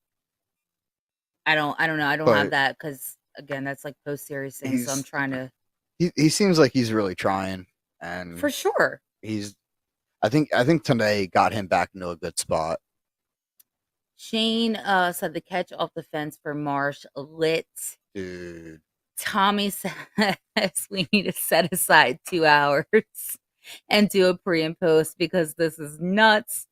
I don't know. I don't have that because again, that's like post series things. So I'm trying to. He seems like he's really trying, and for sure. I think today got him back into a good spot. Shane said the catch off the fence for Marsh lit. Dude. Tommy says we need to set aside 2 hours and do a pre and post because this is nuts.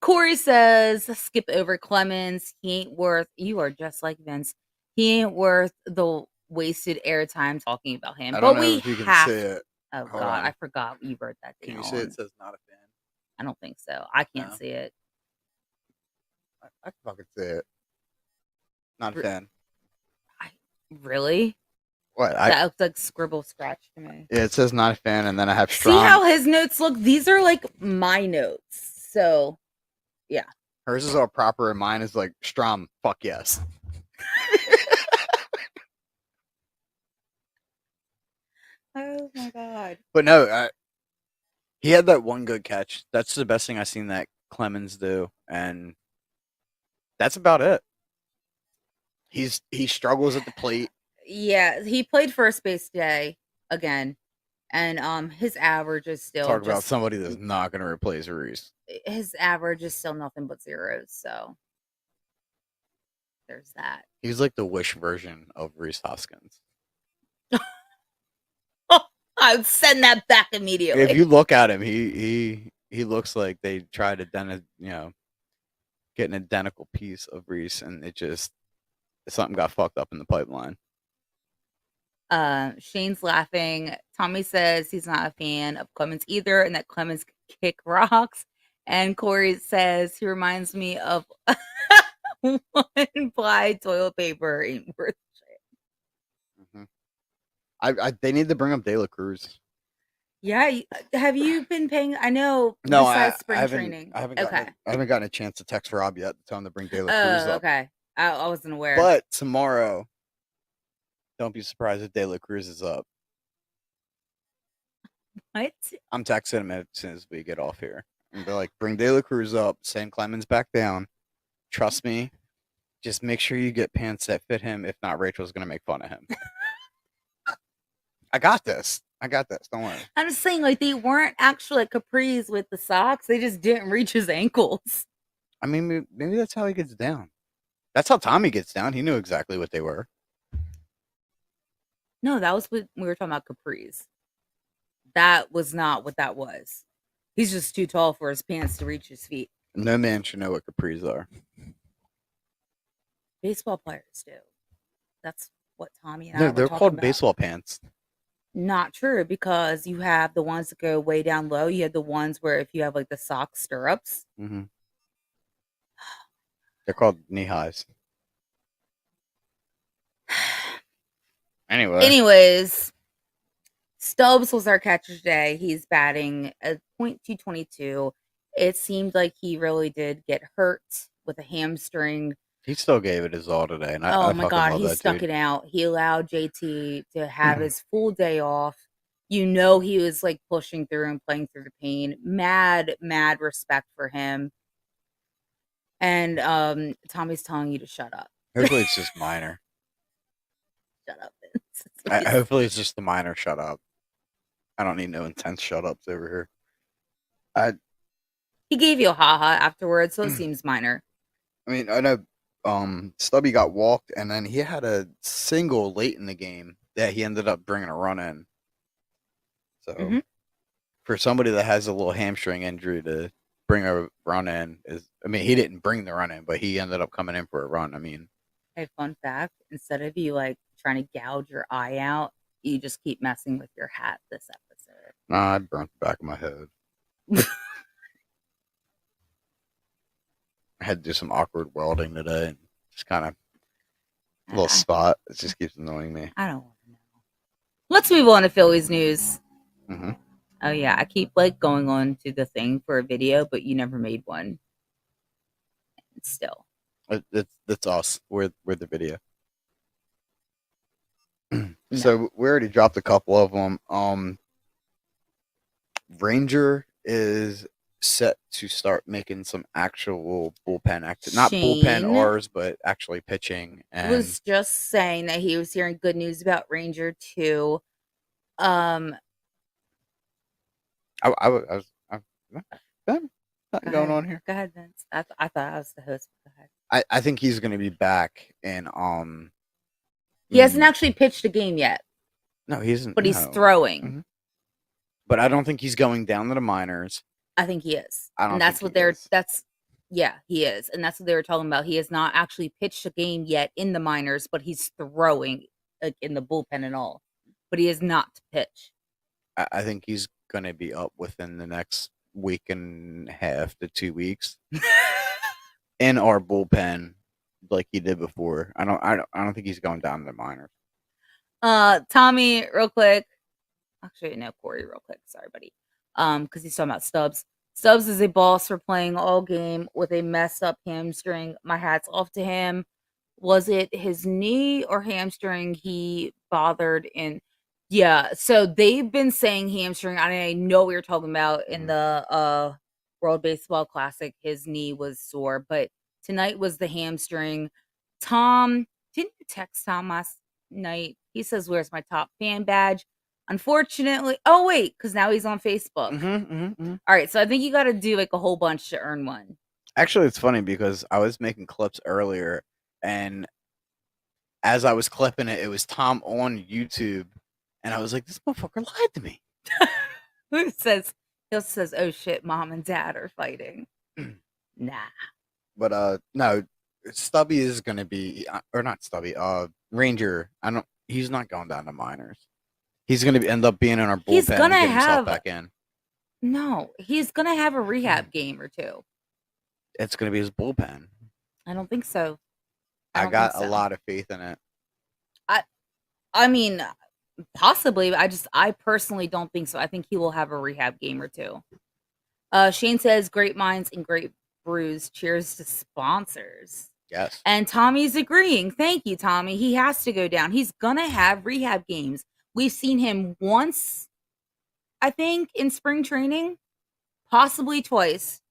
Corey says skip over Clemens. He ain't worth... You are just like Vince. He ain't worth the wasted airtime talking about him. I don't but know we if you can have... see it. Oh Hold God, on. I forgot you wrote that down. Can you see it says not a fan? I don't think so. I can't see it. I can fucking see it. Not a fan. Really? What? That looks like scribble scratch to me. Yeah, it says not a fan, and then I have strong. See how his notes look? These are like my notes. So, yeah. Hers is all proper, and mine is like Strom. Fuck yes. Oh my God. But no, he had that one good catch. That's the best thing I've seen that Clemens do, and that's about it. He struggles at the plate. Yeah, he played first base today again, and his average is still Talk about somebody that's not going to replace Reese. His average is still nothing but zeros, so there's that. He's like the Wish version of Reese Hoskins. I'd send that back immediately. If you look at him, he looks like they tried to get an identical piece of Reese, and something got fucked up in the pipeline. Shane's laughing. Tommy says he's not a fan of Clemens either, and that Clemens kick rocks. And Corey says he reminds me of one ply toilet paper ain't worth shit. They need to bring up De La Cruz. Yeah, have you been paying? I know. No, spring training. I haven't gotten a chance to text Rob yet to tell him to bring De La Cruz up. Okay. I wasn't aware. But tomorrow, don't be surprised if De La Cruz is up. What? I'm texting him as soon as we get off here. And they're like, bring De La Cruz up, send Clemens back down. Trust me, just make sure you get pants that fit him. If not, Rachel's going to make fun of him. I got this. Don't worry. I'm just saying, like, they weren't actually capris with the socks. They just didn't reach his ankles. I mean, maybe that's how he gets down. That's how Tommy gets down. He knew exactly what they were. No, that was what we were talking about capris. That was not what that was. He's just too tall for his pants to reach his feet. No man should know what capris are. Baseball players do. That's what Tommy and I No, were they're talking called about. baseball pants. Not true, because you have the ones that go way down low. You have the ones where if you have like the sock stirrups. Mm-hmm. They're called knee highs. Anyways, Stubbs was our catcher today. He's batting at .222. It seemed like he really did get hurt with a hamstring. He still gave it his all today. And oh I my fucking God, love he that stuck dude. it out. He allowed JT to have his full day off. You know, he was like pushing through and playing through the pain. Mad respect for him. And Tommy's telling you to shut up. Hopefully it's just minor. Shut up, Vince. Hopefully it's just the minor shut up. I don't need no intense shut ups over here. He gave you a haha afterwards, so it seems minor. I mean, I know Stubby got walked, and then he had a single late in the game that he ended up bringing a run in. So for somebody that has a little hamstring injury to bring a run in he didn't bring the run in, but he ended up coming in for a run. I mean, hey, fun fact, instead of you like trying to gouge your eye out, you just keep messing with your hat this episode. nah, I burnt the back of my head. I had to do some awkward welding today, and just kind of a little spot. It just keeps annoying me. I don't want to know. Let's move on to Phillies news. Mm-hmm. Oh yeah, I keep like going on to the thing for a video, but you never made one. Still, It's us. We're the video. So we already dropped a couple of them. Ranger is set to start making some actual bullpen not bullpen R's, but actually pitching. And was just saying that he was hearing good news about Ranger too. I was nothing going on here. Go ahead, Vince. I thought I was the host. Go ahead. I think he's going to be back, and he hasn't actually pitched a game yet. No, he isn't. But he's throwing. Mm-hmm. But I don't think he's going down to the minors. I think he is. I don't. And that's what they're. That's yeah, he is, and that's what they were talking about. He has not actually pitched a game yet in the minors, but he's throwing like in the bullpen and all. But he is not to pitch. I think he's going to be up within the next week and a half to 2 weeks in our bullpen, like he did before. I don't think he's going down to the minors. Tommy, real quick. Actually, no, Corey, real quick. Sorry, buddy. Because he's talking about Stubbs. Stubbs is a boss for playing all game with a messed up hamstring. My hat's off to him. Was it his knee or hamstring he bothered in? Yeah, so they've been saying hamstring. I know we were talking about in the World Baseball Classic, his knee was sore, but tonight was the hamstring. Tom, didn't you text Tom last night? He says, "Where's my top fan badge?" Unfortunately, oh wait, because now he's on Facebook. All right, so I think you got to do like a whole bunch to earn one. Actually, it's funny because I was making clips earlier, and as I was clipping it, it was Tom on YouTube, and I was like, "This motherfucker lied to me." He says, "Oh shit, mom and dad are fighting." Nah. But no, Stubby is gonna be, or not Stubby. Ranger. He's not going down to minors. He's gonna end up being in our bullpen. He's gonna and get himself back in. No, he's gonna have a rehab game or two. It's gonna be his bullpen. I don't think so. I got a lot of faith in it. I mean, possibly. I personally don't think so. I think he will have a rehab game or two. Shane says, "Great minds and great brews. Cheers to sponsors." Yes. And Tommy's agreeing. Thank you, Tommy. He has to go down. He's gonna have rehab games. We've seen him once, I think, in spring training, possibly twice,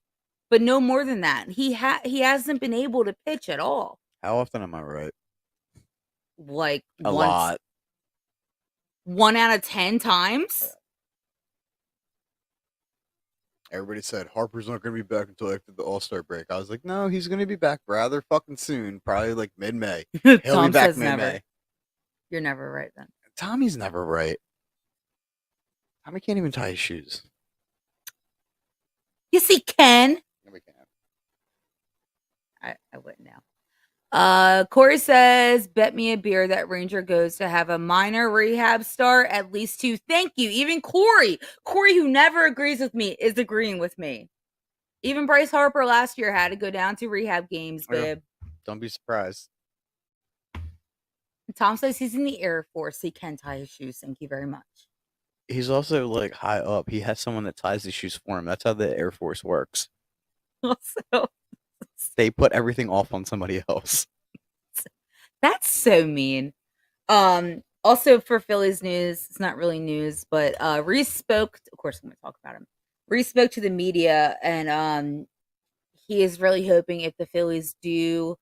but no more than that. He hasn't been able to pitch at all. How often am I right? Like a lot. 1 out of 10 times. Everybody said Harper's not going to be back until after the All-Star break. I was like, no, he's going to be back rather fucking soon, probably like mid-May. He'll be back mid-May. Never. You're never right then. Tommy's never right. Tommy can't even tie his shoes. Yes, he can. No, we can't. I wouldn't know. Corey says, "Bet me a beer that Ranger goes to have a minor rehab start, at least 2. Thank you. Even Corey, who never agrees with me, is agreeing with me. Even Bryce Harper last year had to go down to rehab games, babe. Don't be surprised. Tom says he's in the Air Force. He can tie his shoes. Thank you very much. He's also like high up. He has someone that ties his shoes for him. That's how the Air Force works. Also, they put everything off on somebody else. That's so mean. Also for Phillies news, it's not really news, but Reese spoke. Of course, I'm going to talk about him. Reese spoke to the media, and he is really hoping if the Phillies do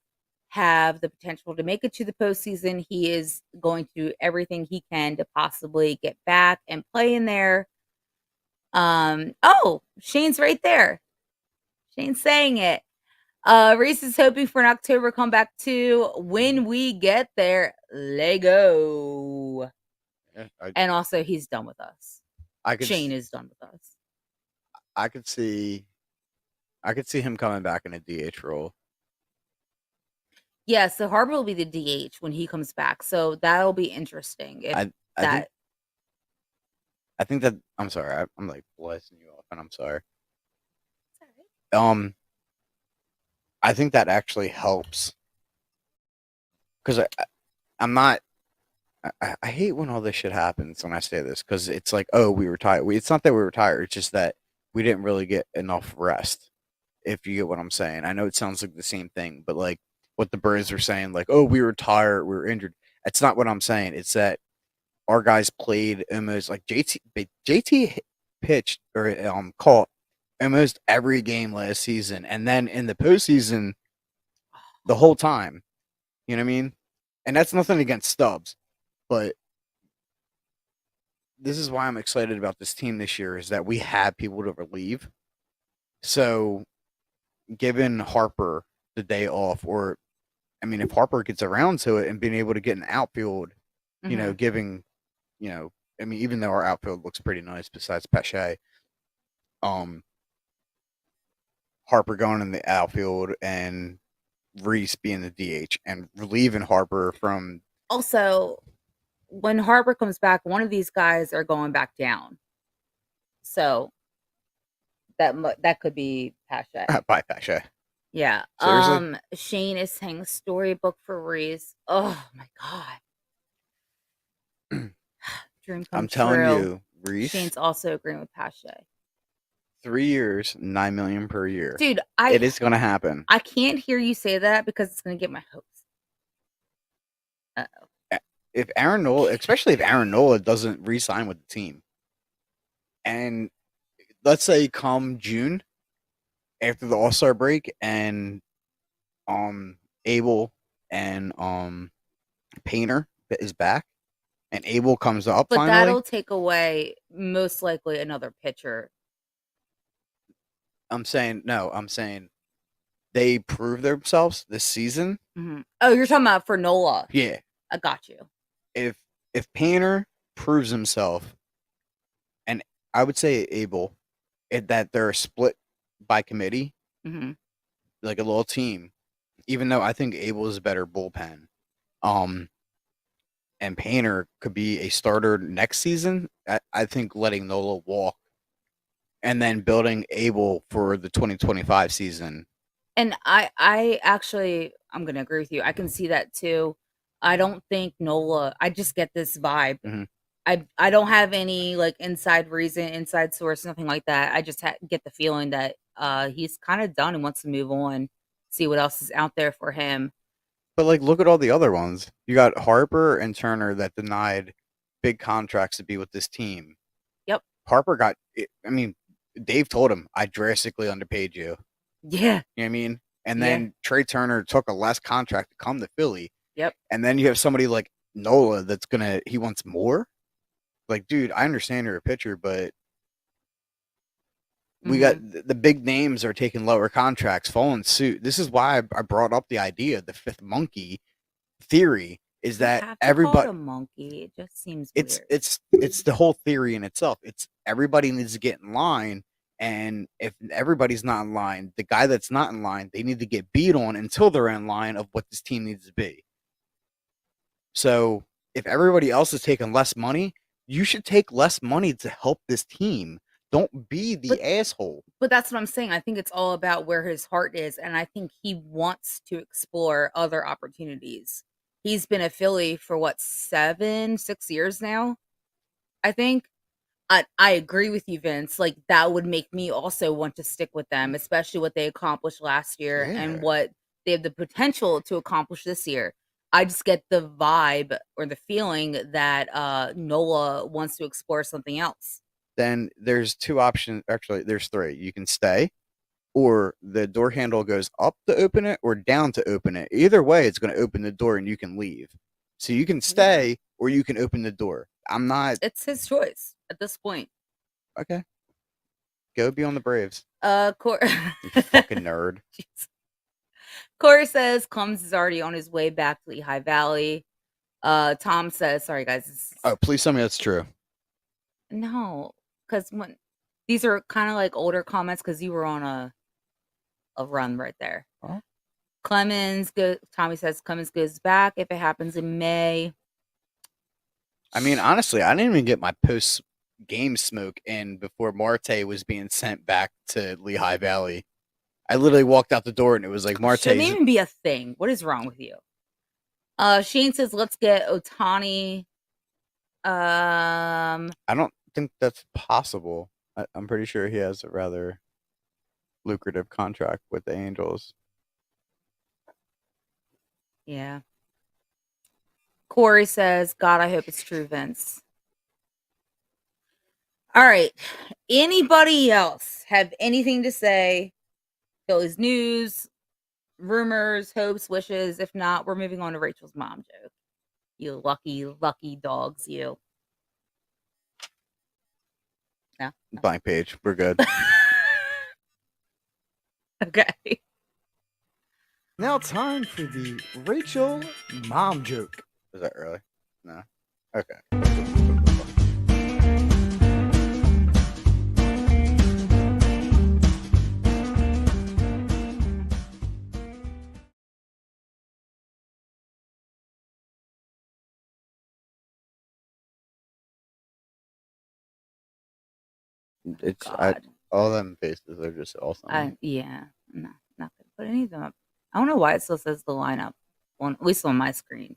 have the potential to make it to the postseason. He is going to do everything he can to possibly get back and play in there. Oh, Shane's right there. Shane's saying it. Reese is hoping for an October comeback too. When we get there, Lego. Yeah, And also, he's done with us. Shane is done with us. I could see him coming back in a DH role. Yeah, so Harper will be the DH when he comes back. So that'll be interesting. If I think that I'm sorry. I'm like blessing you off, and I'm sorry. I think that actually helps because I'm not. I hate when all this shit happens when I say this because it's like, oh, we were tired. It's not that we were tired. It's just that we didn't really get enough rest. If you get what I'm saying, I know it sounds like the same thing, but like what the Birds are saying, like, oh, we were tired, we were injured. It's not what I'm saying. It's that our guys played almost like JT pitched or caught almost every game last season, and then in the postseason, the whole time. You know what I mean? And that's nothing against Stubbs, but this is why I'm excited about this team this year is that we have people to relieve. So, giving Harper the day off, or I mean, if Harper gets around to it and being able to get an outfield, you know, giving, you know, I mean, even though our outfield looks pretty nice besides Pache, Harper going in the outfield and Reese being the DH and relieving Harper from. Also, when Harper comes back, one of these guys are going back down. So that could be Pache. By Pache. Yeah. Seriously? Shane is saying storybook for Reese. Oh my god. Dream come I'm telling you, Reese. Shane's also agreeing with Pache. 3 years, $9 million per year. Dude, it is going to happen. I can't hear you say that because it's going to get my hopes. Uh-oh. If Aaron Nola, especially if Aaron Nola doesn't re-sign with the team, and let's say come June after the All-Star break, and Abel and Painter is back, and Abel comes up. But finally, that'll take away most likely another pitcher. I'm saying they prove themselves this season. Mm-hmm. Oh, you're talking about for Nola? Yeah, I got you. If Painter proves himself, and I would say Abel, that they're split by committee, like a little team. Even though I think Abel is a better bullpen, and Painter could be a starter next season. I think letting Nola walk, and then building Abel for the 2025 season. And I actually, I'm going to agree with you. I can see that too. I don't think Nola, I just get this vibe. I don't have any like inside reason, inside source, nothing like that. I just get the feeling that he's kind of done and wants to move on, see what else is out there for him. But like, look at all the other ones. You got Harper and Turner that denied big contracts to be with this team. Yep. Harper got, I mean, Dave told him, I drastically underpaid you. Yeah. You know what I mean? And then Trey Turner took a less contract to come to Philly. Yep. And then you have somebody like Nola that's he wants more. Like, dude, I understand you're a pitcher, but we got the big names are taking lower contracts, following suit. This is why I brought up the idea, the fifth monkey theory, is that everybody call it a monkey. It just seems weird. It's the whole theory in itself. It's everybody needs to get in line, and if everybody's not in line, the guy that's not in line, they need to get beat on until they're in line of what this team needs to be. So if everybody else is taking less money, you should take less money to help this team. Don't be the asshole. But that's what I'm saying. I think it's all about where his heart is, and I think he wants to explore other opportunities. He's been a Philly for what, 6 years now? I think. I agree with you, Vince. Like, that would make me also want to stick with them, especially what they accomplished last year and what they have the potential to accomplish this year. I just get the vibe or the feeling that Nola wants to explore something else. Then there's two options. Actually, there's three. You can stay, or the door handle goes up to open it or down to open it. Either way, it's going to open the door and you can leave. So you can stay or you can open the door. I'm not. It's his choice at this point. Okay. Go be on the Braves. You fucking nerd. Jeez. Corey says Clemens is already on his way back to Lehigh Valley. Tom says, sorry guys. Oh, please tell me that's true. No, because when these are kind of like older comments because you were on a run right there. Oh. Tommy says Clemens goes back if it happens in May. I mean, honestly, I didn't even get my post game smoke in before Marte was being sent back to Lehigh Valley. I literally walked out the door and it was like Marte. Shouldn't even be a thing. What is wrong with you? Shane says, let's get Ohtani. I don't think that's possible. I'm pretty sure he has a rather lucrative contract with the Angels. Yeah. Corey says, God, I hope it's true, Vince. All right. Anybody else have anything to say? Phillies news, rumors, hopes, wishes. If not, we're moving on to Rachel's mom joke. You lucky, lucky dogs, you. No? Blank page. We're good. Okay. Now time for the Rachel mom joke. Is that early? No. Okay. It's all them faces are just awesome. Yeah, no, not gonna put any of them up. I don't know why it still says the lineup at least on my screen.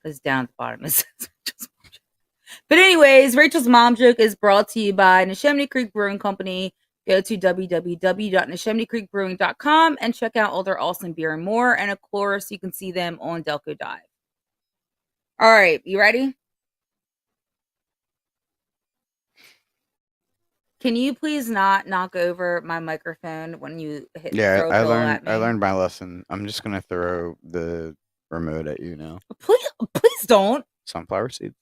Because down at the bottom it says Rachel's mom joke. But anyways, Rachel's mom joke is brought to you by Neshaminy Creek Brewing Company. Go to www.neshaminycreekbrewing.com and check out all their awesome beer and more. And of course, you can see them on Delco Dive. All right, you ready? Can you please not knock over my microphone when you hit? Yeah, I learned my lesson. I'm just gonna throw the remote at you now. Please don't. Sunflower seeds.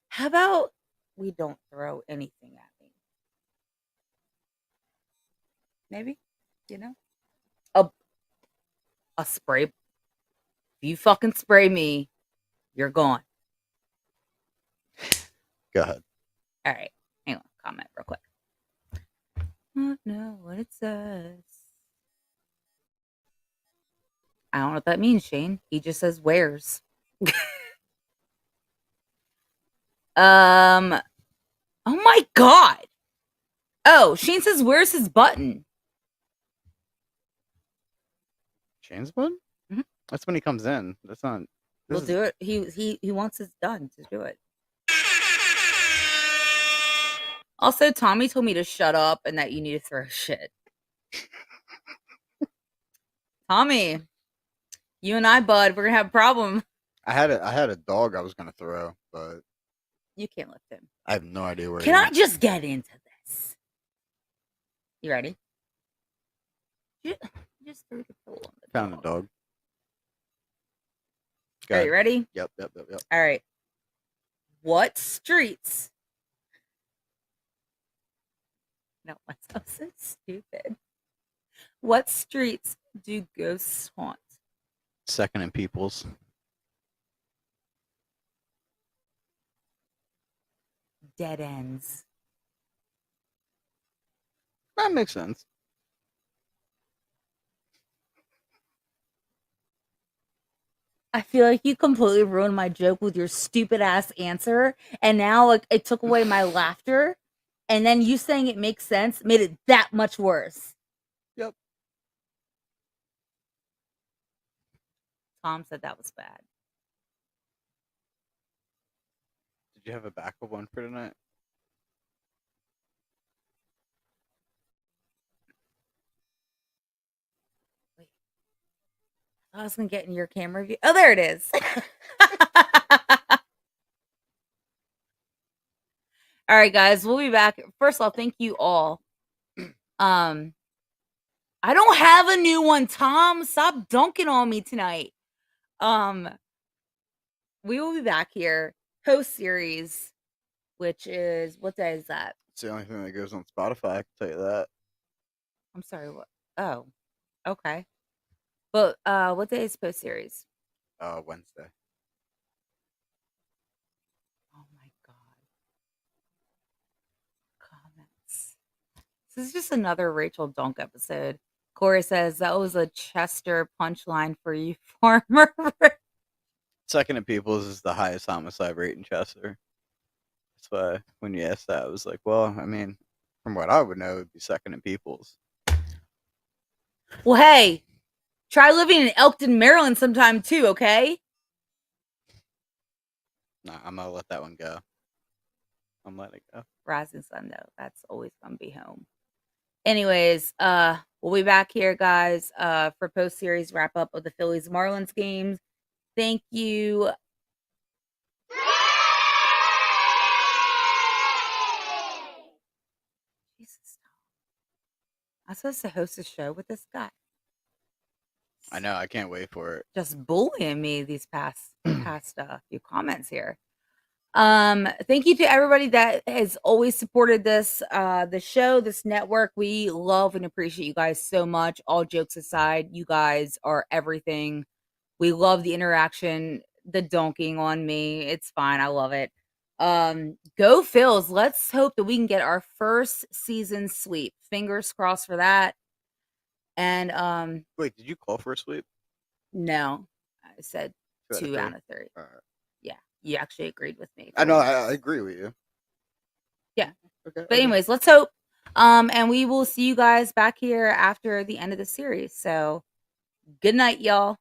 How about we don't throw anything at me? Maybe, a spray. If you fucking spray me, you're gone. Go ahead. All right. Hang on. Comment real quick. I don't know what it says. I don't know what that means, Shane. He just says where's. Oh my God. Oh, Shane says where's his button? Shane's button? Mm-hmm. That's when he comes in. That's not. We'll do it. He wants his done to do it. Also, Tommy told me to shut up and that you need to throw shit. Tommy, you and I, bud, we're gonna have a problem. I had a dog I was gonna throw, but you can't lift him. I have no idea where. Can I just get into this? You ready? Just threw the pillow on the Found the dog. Are you ready? Yep. All right. What streets? No, I'm so stupid. What streets do ghosts haunt? Second and Peoples. Dead ends. That makes sense. I feel like you completely ruined my joke with your stupid ass answer, and now like it took away my laughter, and then you saying it makes sense made it that much worse. Yep. Tom said that was bad. Did you have a backup one for tonight? Wait. I was gonna get in your camera view. Oh, there it is. All right, guys, we'll be back. First of all, thank you all I don't have a new one, Tom. Stop dunking on me tonight. We will be back here post series, which is what day is that? It's the only thing that goes on Spotify. I can tell you that. I'm sorry. What? Oh, okay. But what day is post series? Wednesday. Oh my god. Comments. This is just another Rachel Dunk episode. Corey says that was a Chester punchline for you, farmer. Second in Peoples is the highest homicide rate in Chester. That's why when you asked that, I was like, well, I mean, from what I would know, it'd be second in Peoples. Well, hey, try living in Elkton, Maryland sometime too, okay? Nah, I'm gonna let that one go. I'm letting it go. Rising sun, though. That's always gonna be home. Anyways, we'll be back here, guys, for post-series wrap-up of the Phillies Marlins games. Thank you. Jesus. I'm supposed to host a show with this guy. I know. I can't wait for it. Just bullying me these past few comments here. Thank you to everybody that has always supported this the show, this network. We love and appreciate you guys so much. All jokes aside, you guys are everything. We love the interaction, the donking on me. It's fine. I love it. Go Phils. Let's hope that we can get our first season sweep. Fingers crossed for that. And Wait, did you call for a sweep? no, I said 2 out of 3. All right. Yeah, you actually agreed with me. I know. I agree with you. Yeah. Okay. But anyways, let's hope. And we will see you guys back here after the end of the series. So good night, y'all.